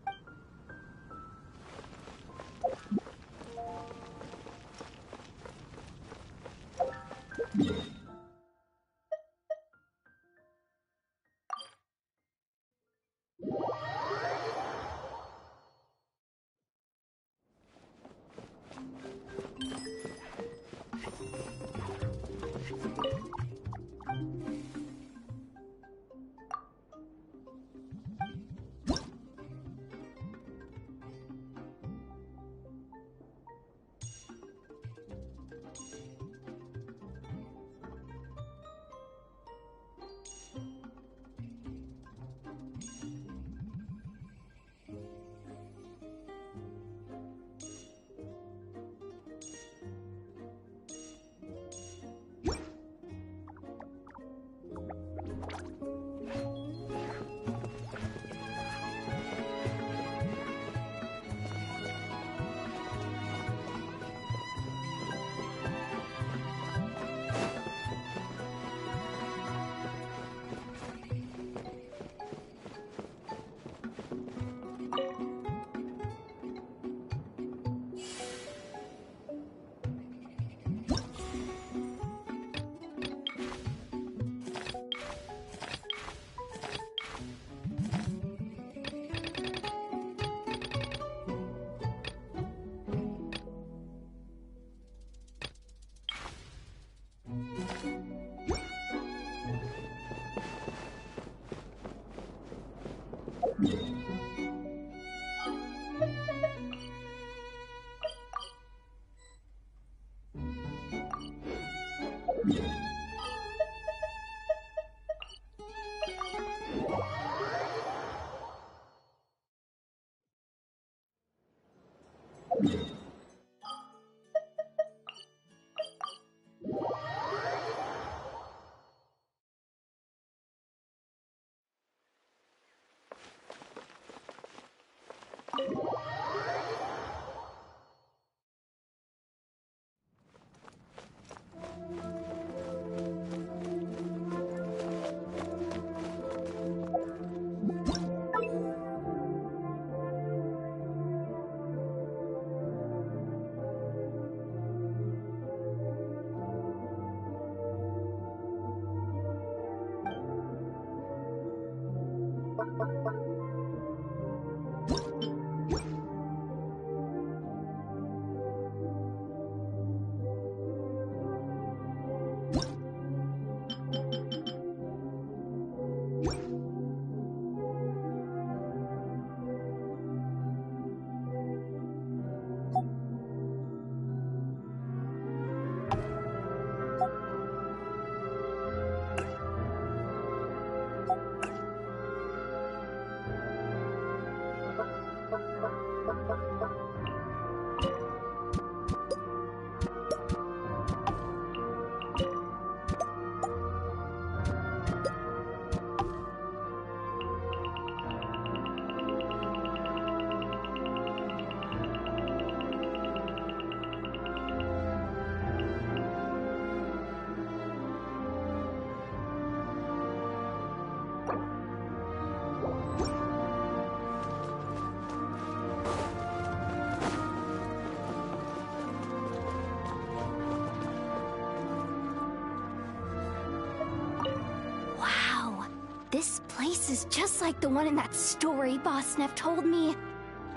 This place is just like the one in that story Boss Neff told me.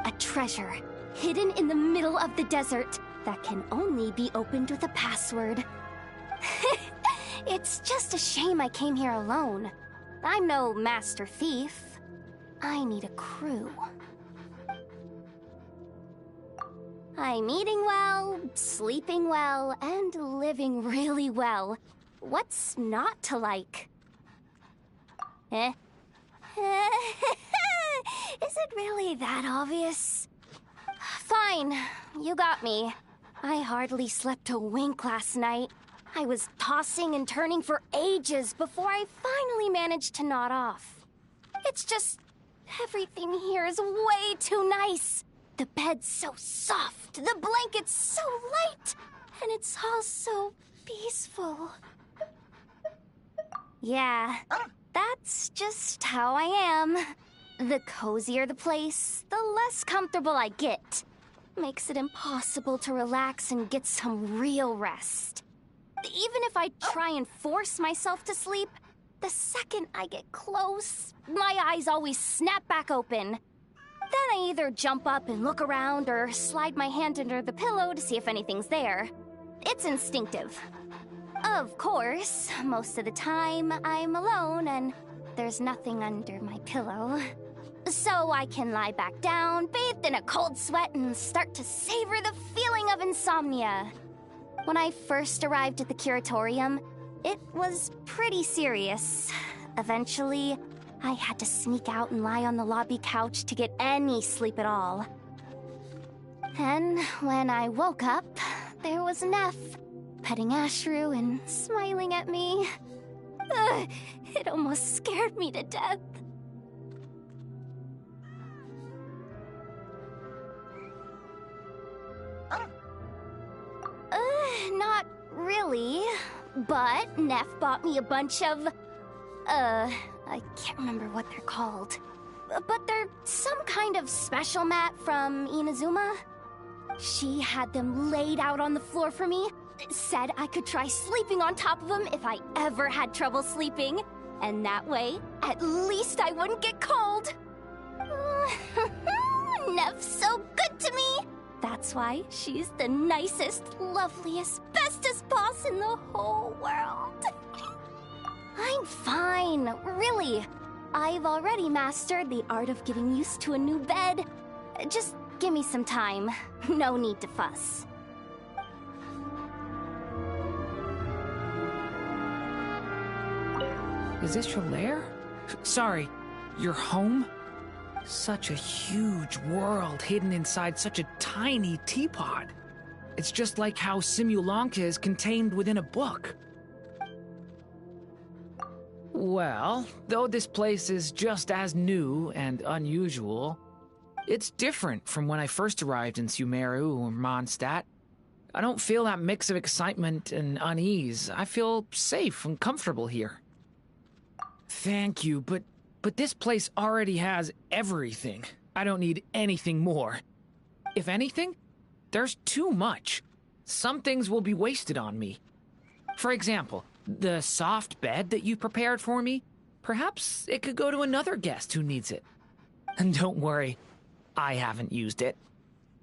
A treasure, hidden in the middle of the desert, that can only be opened with a password. It's just a shame I came here alone. I'm no master thief. I need a crew. I'm eating well, sleeping well, and living really well. What's not to like? Eh? Is it really that obvious? Fine, you got me. I hardly slept a wink last night. I was tossing and turning for ages before I finally managed to nod off. It's just, everything here is way too nice. The bed's so soft, the blanket's so light, and it's all so peaceful. Yeah, that's just how I am. The cozier the place, the less comfortable I get. Makes it impossible to relax and get some real rest. Even if I try and force myself to sleep, the second I get close, my eyes always snap back open. Then I either jump up and look around or slide my hand under the pillow to see if anything's there. It's instinctive. Of course, most of the time I'm alone and there's nothing under my pillow. So I can lie back down, bathed in a cold sweat, and start to savor the feeling of insomnia. When I first arrived at the curatorium, it was pretty serious. Eventually, I had to sneak out and lie on the lobby couch to get any sleep at all. And when I woke up, there was Neff, petting Ashru and smiling at me. It almost scared me to death. Not really. But Neff bought me a bunch of... I can't remember what they're called. But they're some kind of special mat from Inazuma. She had them laid out on the floor for me. Said I could try sleeping on top of them if I ever had trouble sleeping. And that way, at least I wouldn't get cold. Neff's so good to me. That's why she's the nicest, loveliest, bestest boss in the whole world. I'm fine, really. I've already mastered the art of getting used to a new bed. Just give me some time. No need to fuss.
Is this your lair? Sorry, your home? Such a huge world hidden inside such a tiny teapot. It's just like how Simulanka is contained within a book. Well, though this place is just as new and unusual, it's different from when I first arrived in Sumeru or Mondstadt. I don't feel that mix of excitement and unease. I feel safe and comfortable here. Thank you, but this place already has everything. I don't need anything more. If anything, there's too much. Some things will be wasted on me. For example, the soft bed that you prepared for me, Perhaps it could go to another guest who needs it. And don't worry, I haven't used it.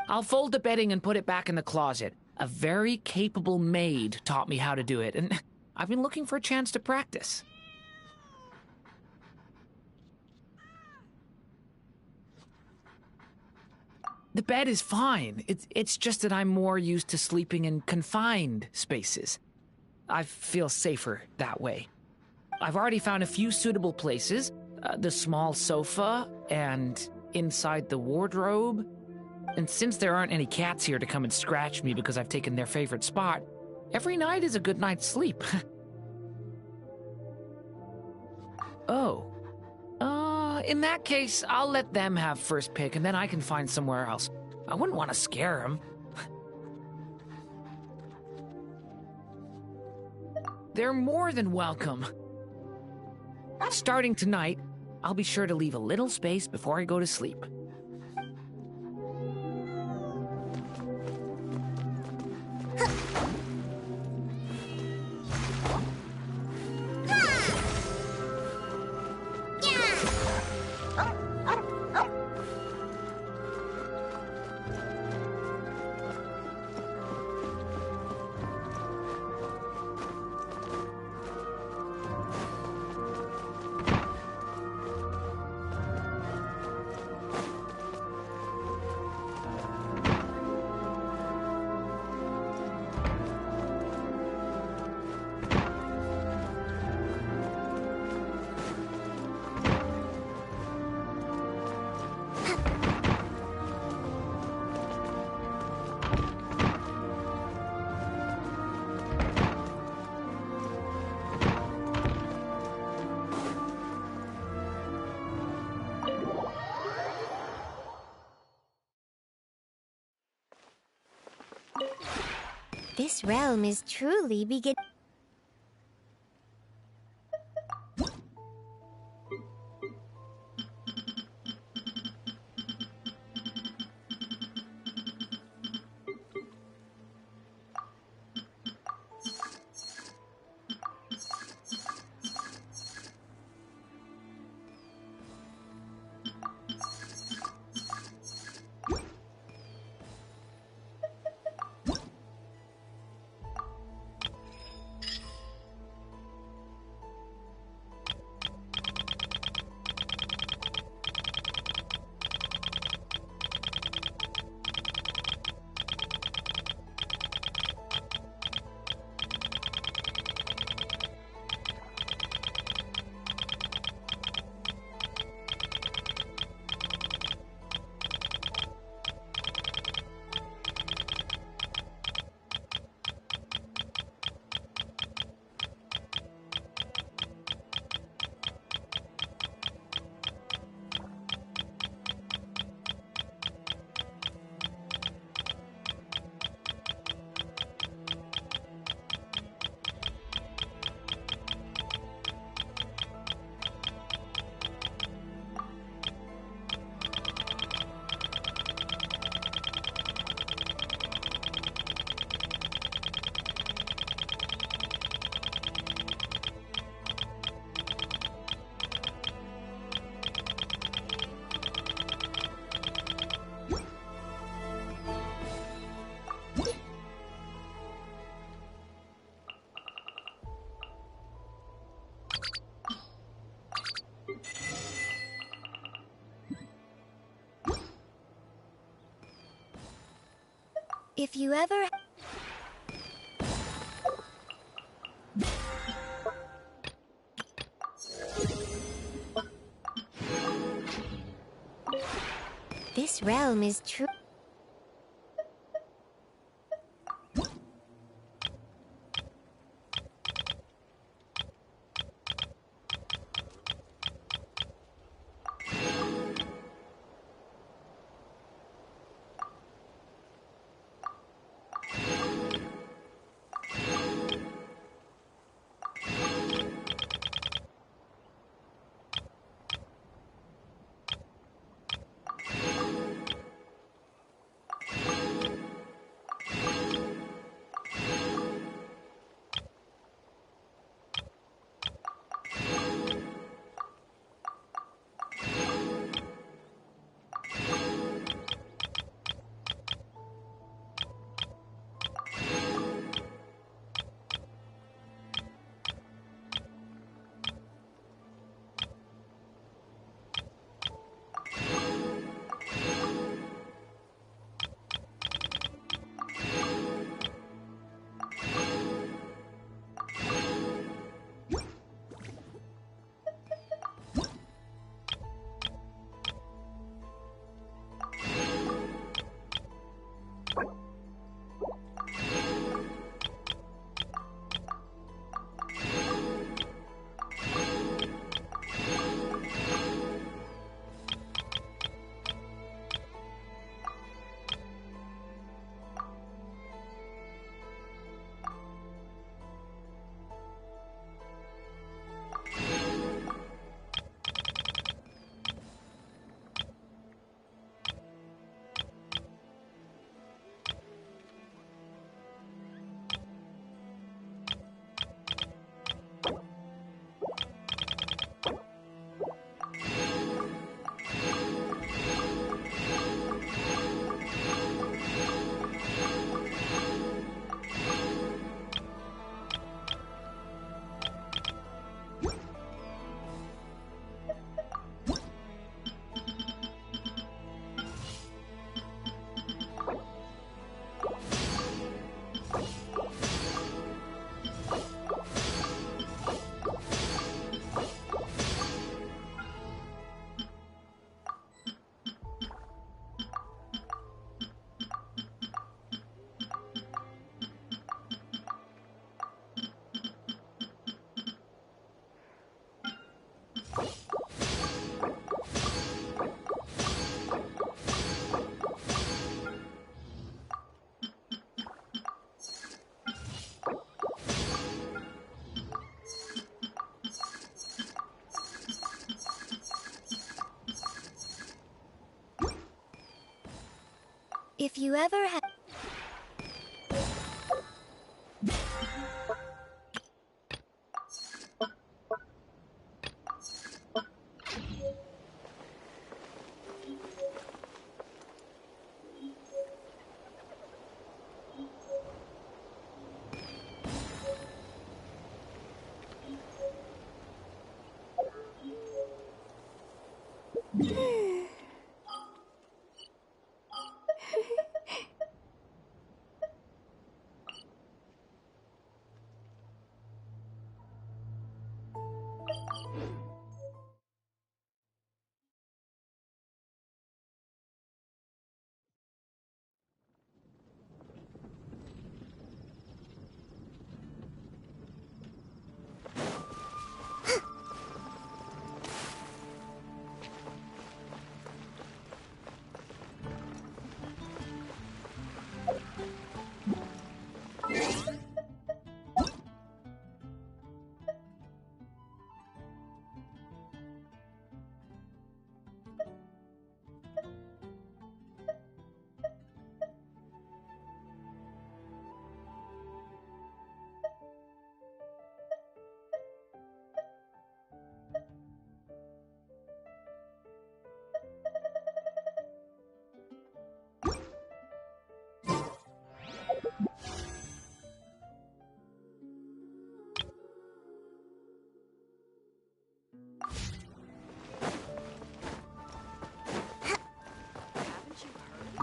I'll fold the bedding and put it back in the closet. A very capable maid taught me how to do it, and I've been looking for a chance to practice. The bed is fine. It's just that I'm more used to sleeping in confined spaces. I feel safer that way. I've already found a few suitable places. The small sofa and inside the wardrobe. And since there aren't any cats here to come and scratch me because I've taken their favorite spot, every night is a good night's sleep. Oh. In that case, I'll let them have first pick and then I can find somewhere else. I wouldn't want to scare them. They're more than welcome. Starting tonight, I'll be sure to leave a little space before I go to sleep.
This realm is truly begin. If you ever... This realm is true. If you ever have...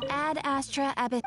Ad Astra Abyss.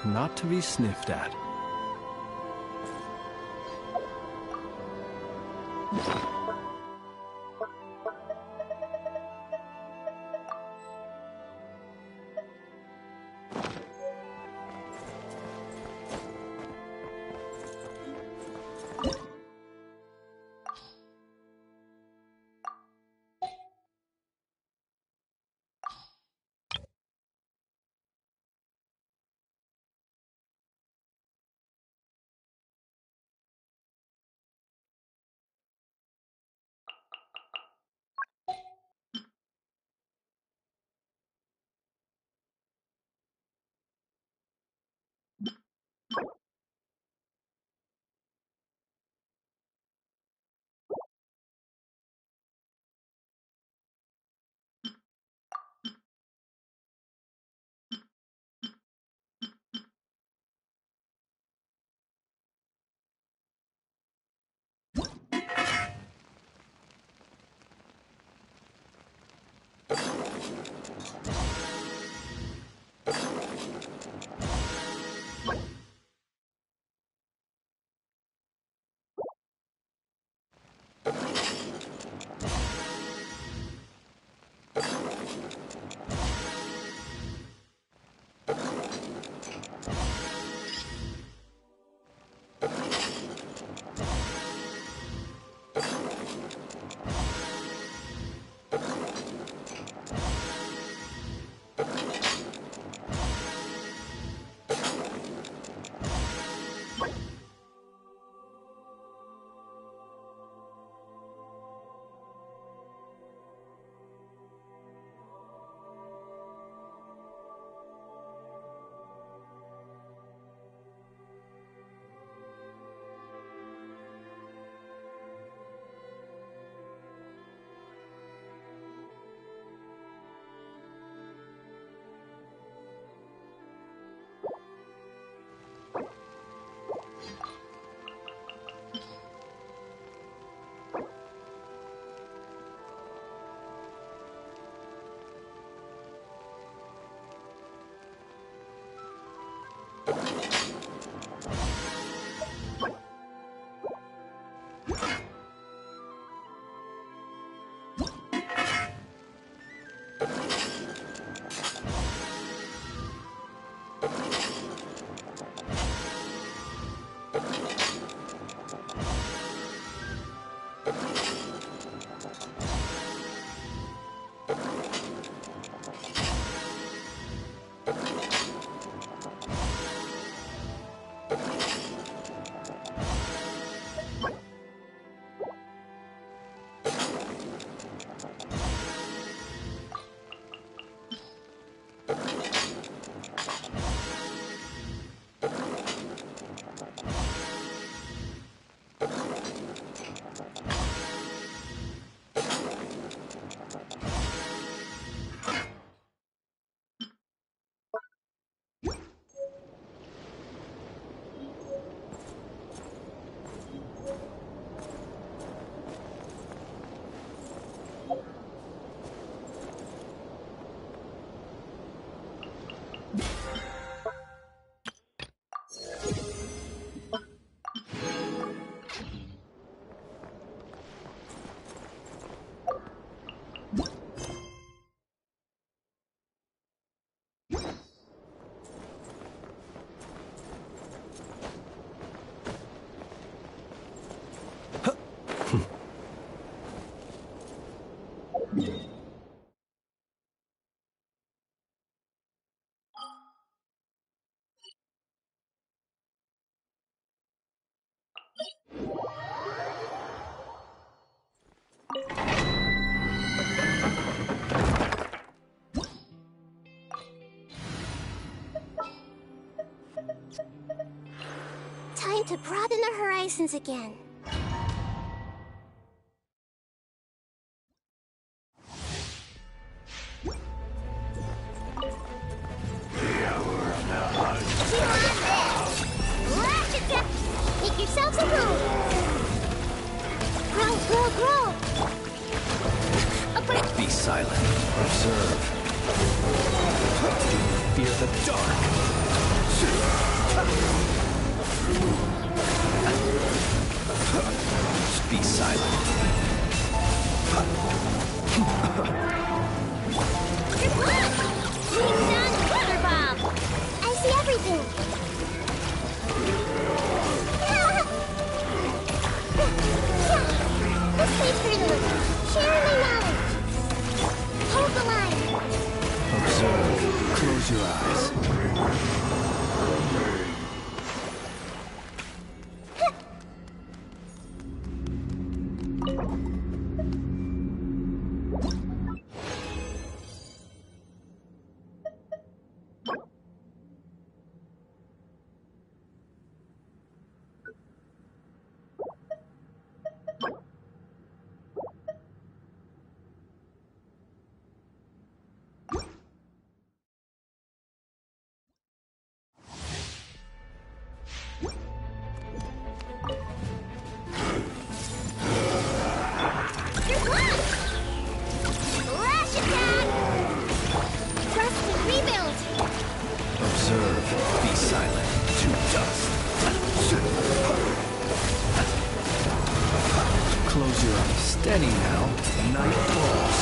Not to be sniffed at.
To broaden the horizons again. Make yourselves a room! Grow, grow, grow!
Be silent. Observe. Fear the dark. Be silent.
I see everything! Let's play through the loop. Share my knowledge. Hold the line.
Observe. Close your eyes.
Observe. Be silent. To dust. Close your eyes. Steady now. Night falls.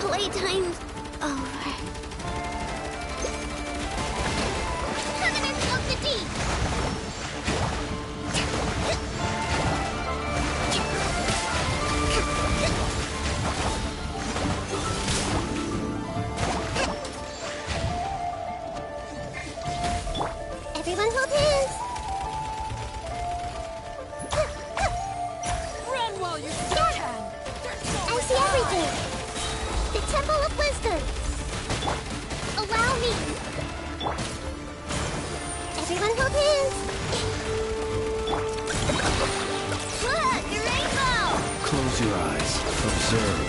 Playtime's over. Covenants of the Deep! Everyone hold hands!
Run while you still can!
I see everything! The Temple of Wisdom! Allow me! Everyone hold hands! Look! The rainbow!
Close your eyes. Observe.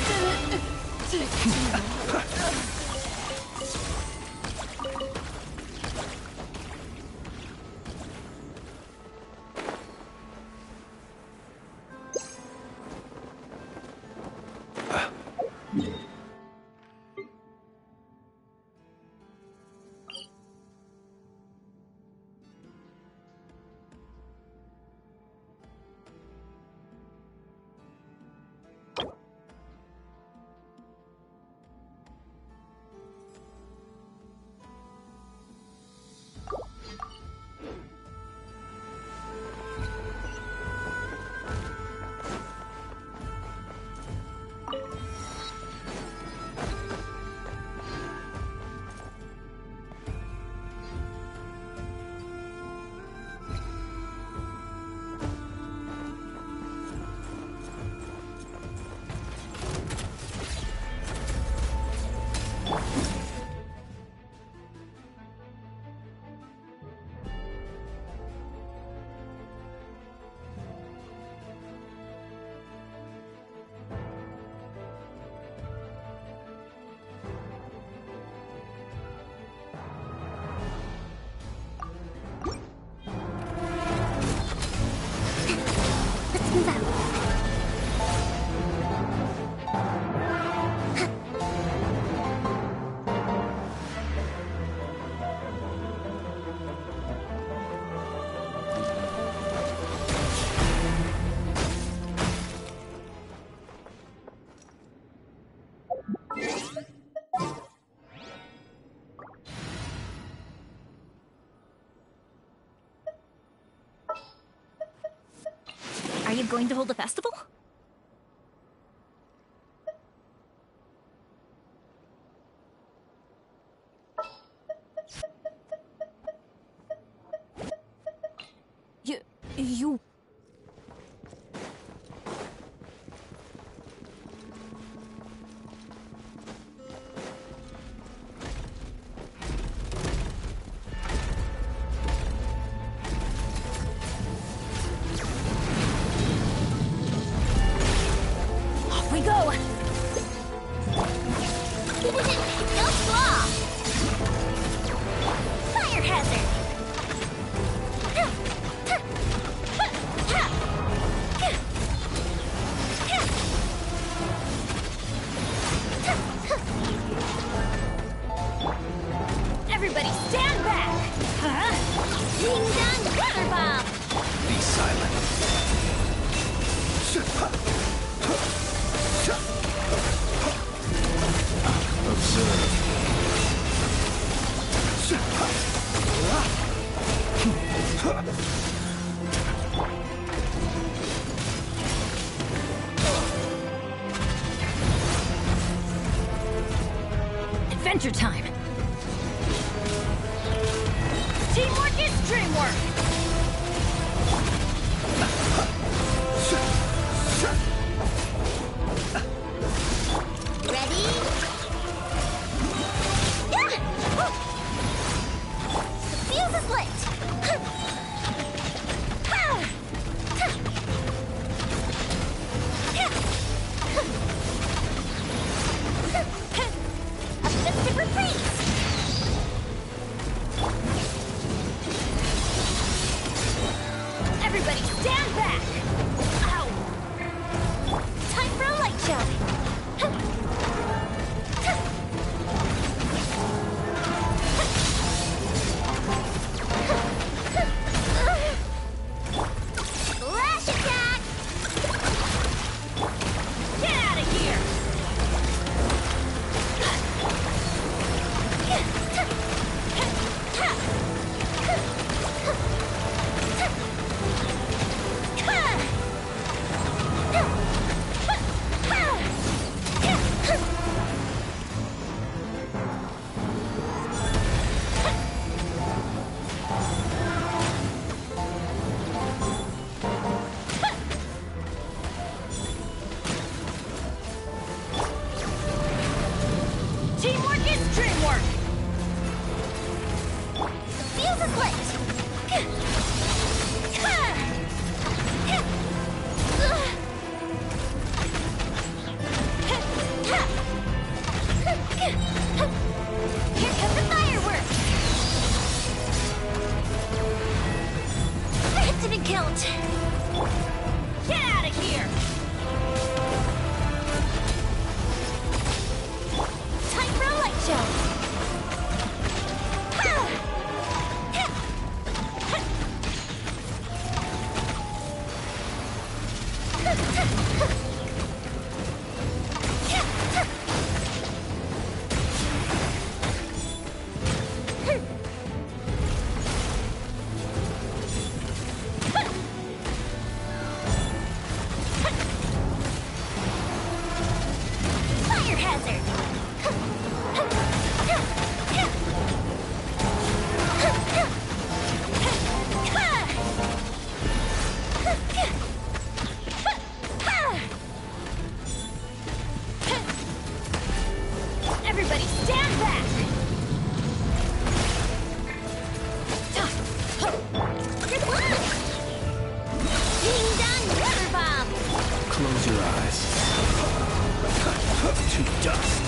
move out.
Are you going to hold a festival? You... Off we go!
Go claw! Fire hazard!
Everybody stand back!
Ding dong water bomb!
Be silent.
Adventure time! Teamwork is dreamwork!
Ready? The fuse is lit! A festive reprise!
Everybody stand back! Ow!
Time for a light show! Flash attack!
Get out of here! Teamwork is dreamwork!
The fuse is lit! Here come the fireworks! I have to be killed!
Get out of here!
Time for a light show! Fire hazard!
Everybody stand back!
You're the one! Ding dong water bomb!
Close your eyes. To dust.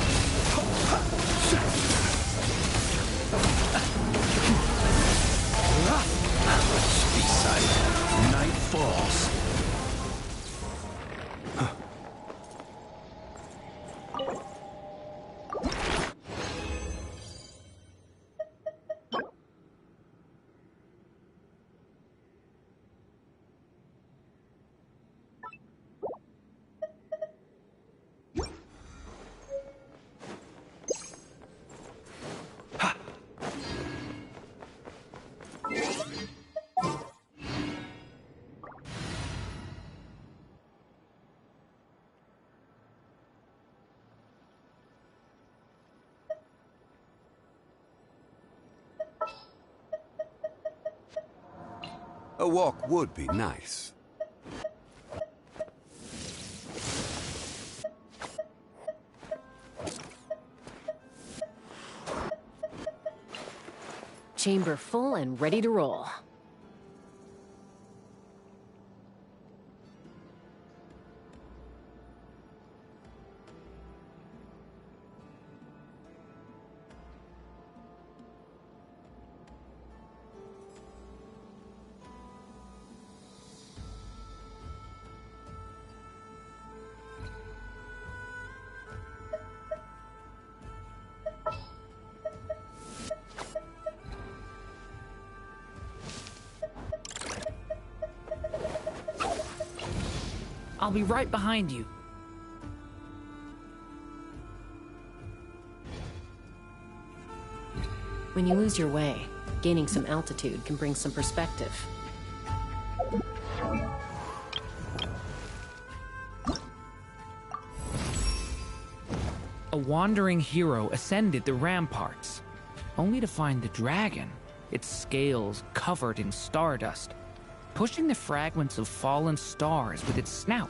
Be silent. Night falls.
A walk would be nice.
Chamber full and ready to roll.
I'll be right behind you.
When you lose your way, gaining some altitude can bring some perspective.
A wandering hero ascended the ramparts, only to find the dragon, its scales covered in stardust, pushing the fragments of fallen stars with its snout,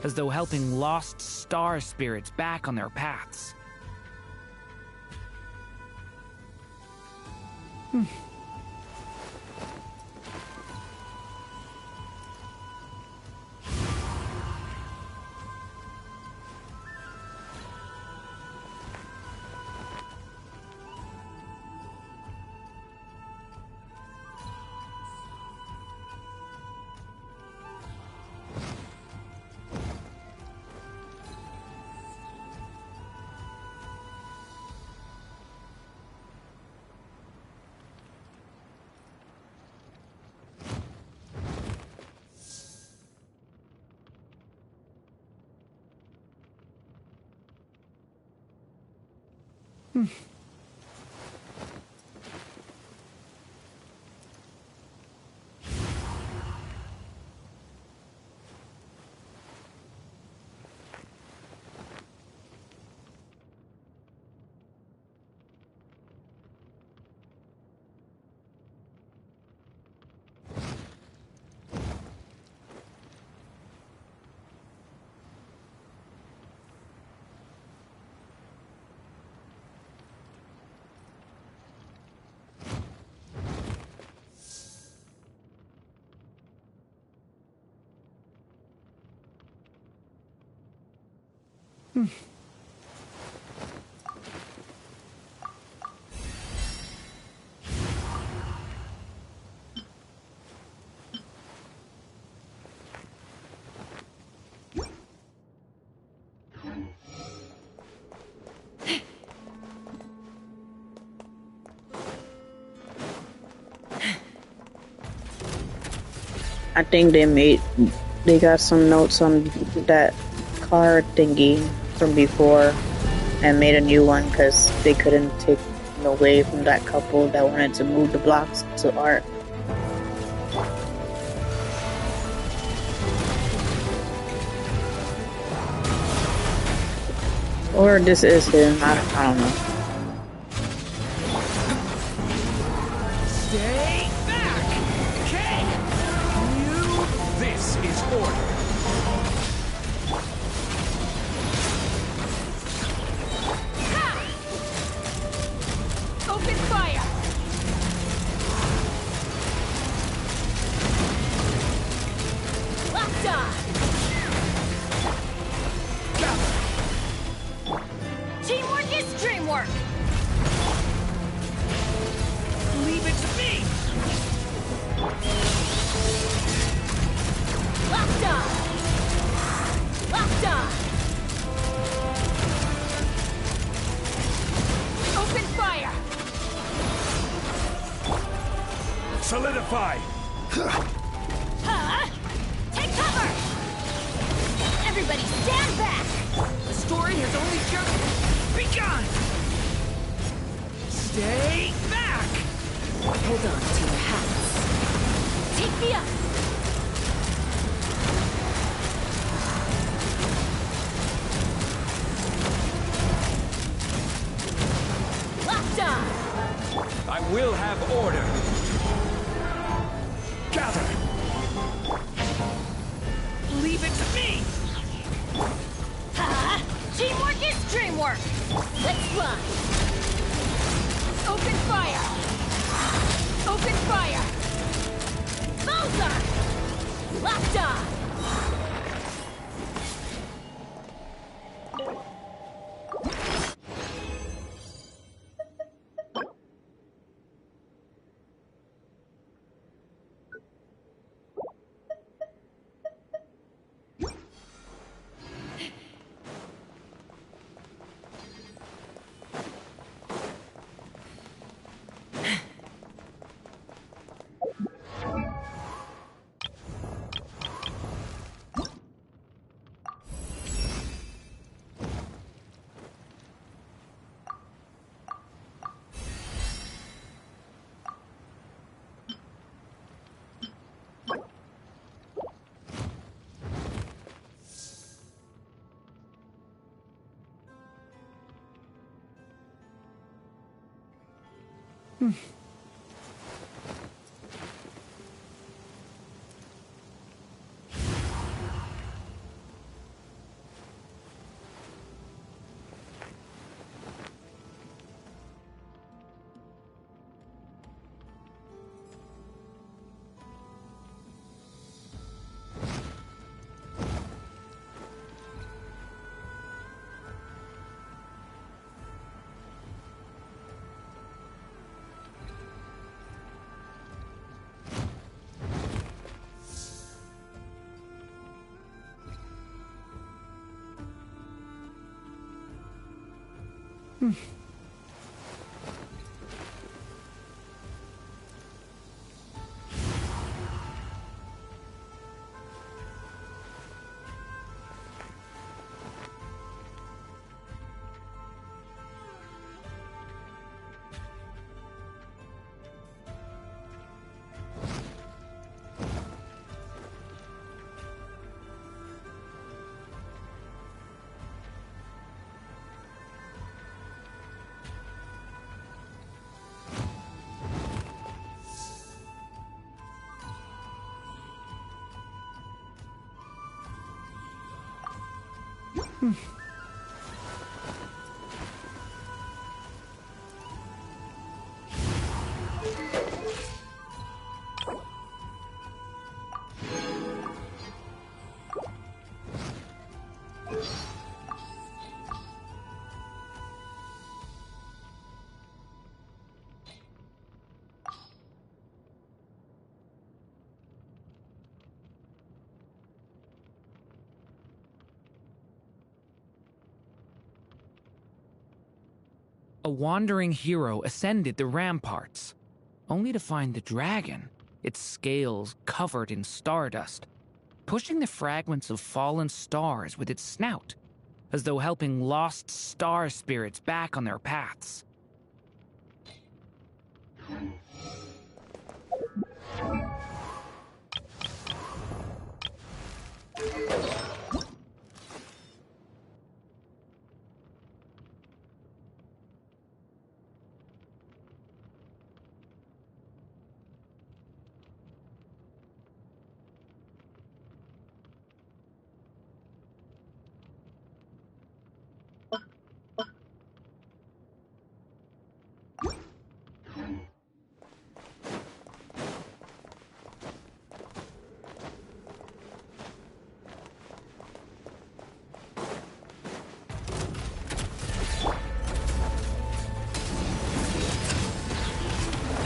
as though helping lost star spirits back on their paths.
I think they got some notes on that car thingy from before and made a new one because they couldn't take it away from that couple that wanted to move the blocks to art. Or this is him, I don't know.
Stay back! Okay! This is order.
Open fire! Locked on! Teamwork is dreamwork!
Leave it to me!
Locked on! Locked on! Open fire!
Solidify!
Huh? Take cover! Everybody stand back!
The story has only just begun! Stay back!
Hold on to your hats.
Take me up! Locked on!
I will have order!
Gather!
Leave it to me! Ha! Teamwork is dreamwork! Let's fly! Open fire! Open fire! Bullseye! Locked on!
A wandering hero ascended the ramparts, only to find the dragon, its scales covered in stardust, pushing the fragments of fallen stars with its snout, as though helping lost star spirits back on their paths.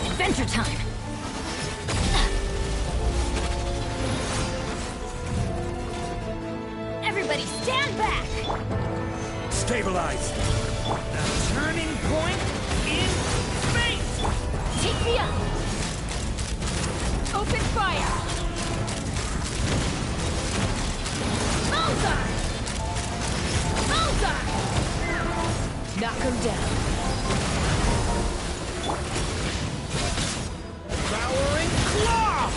Adventure time! Everybody stand back!
Stabilize!
The turning point in space! Take me up! Open fire! Bullseye! Bullseye! Knock him down.
Devouring claw!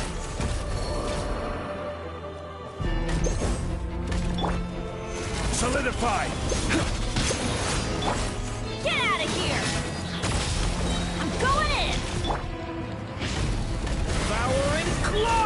Solidify!
Get out of here! I'm going in!
Devouring claw!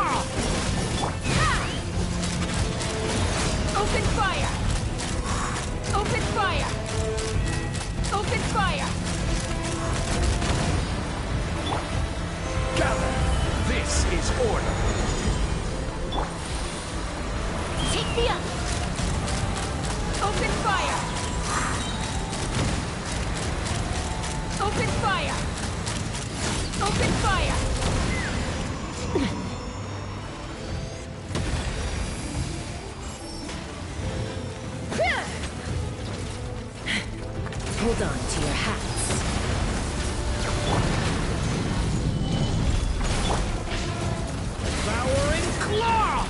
Laurel!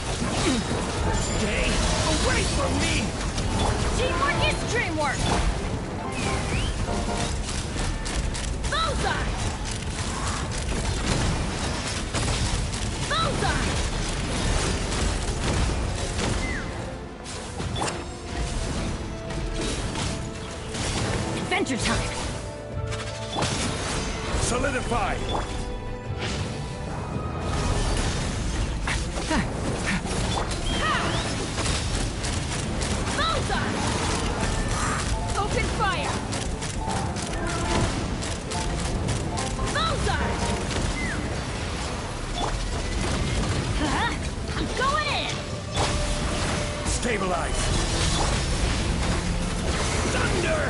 Stay away from me!
Teamwork is dreamwork! Bullseye! Bullseye! Adventure time!
Solidify!
Bullseye! Open fire! Bullseye! I'm going in!
Stabilize! Thunder!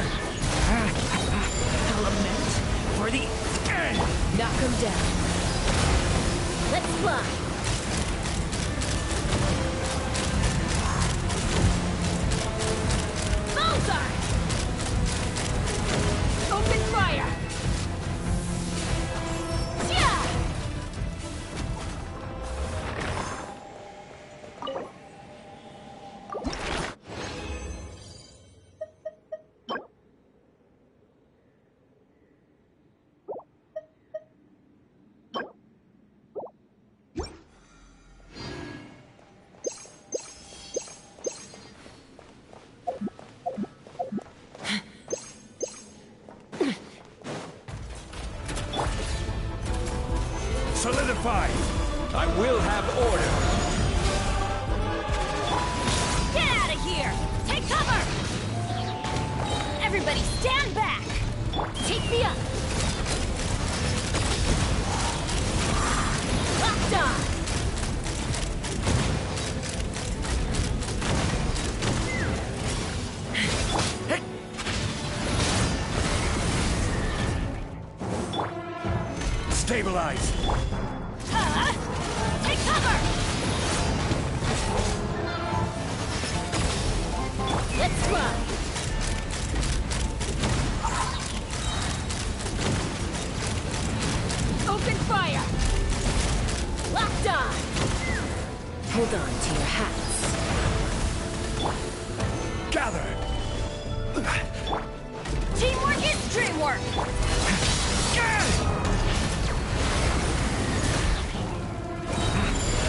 Element for the end!
Knock him down. Let's fly! Bullseye! Open fire! Yeah!
Solidify! I will have order!
Get out of here! Take cover! Everybody stand back! Take me up! Locked on!
Stabilize!
Take cover! Let's fly! Open fire! Locked on! Hold on to your hats.
Gather!
Teamwork is dreamwork!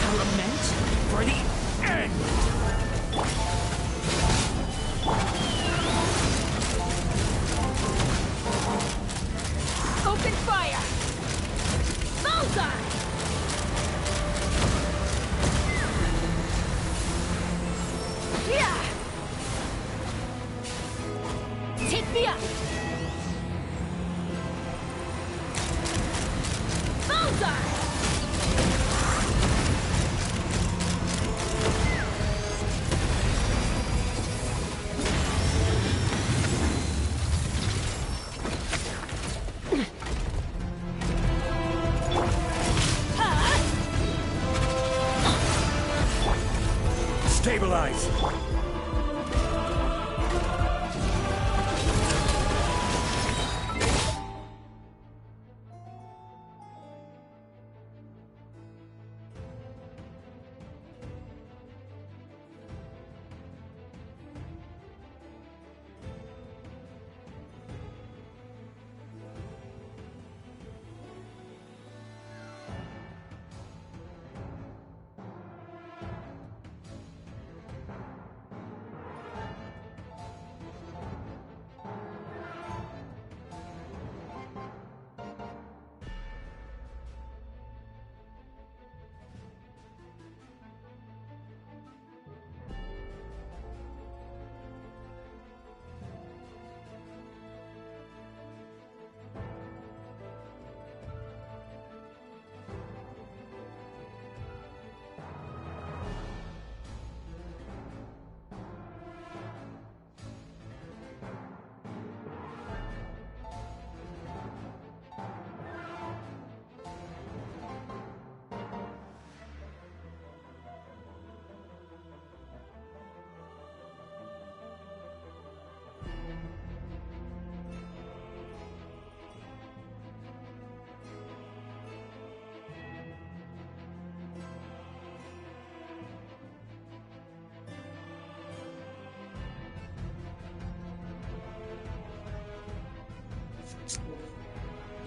Element for the end!
Open fire! Bullseye! Yeah! Take me up! Bullseye!
Stabilize!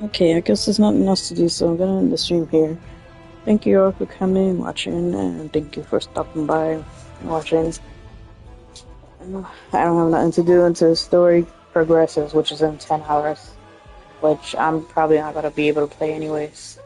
Okay, I guess there's nothing else to do, so I'm gonna end the stream here. Thank you all for coming, watching, and thank you for stopping by and watching. I don't have nothing to do until the story progresses, which is in 10 hours, which I'm probably not gonna be able to play anyways.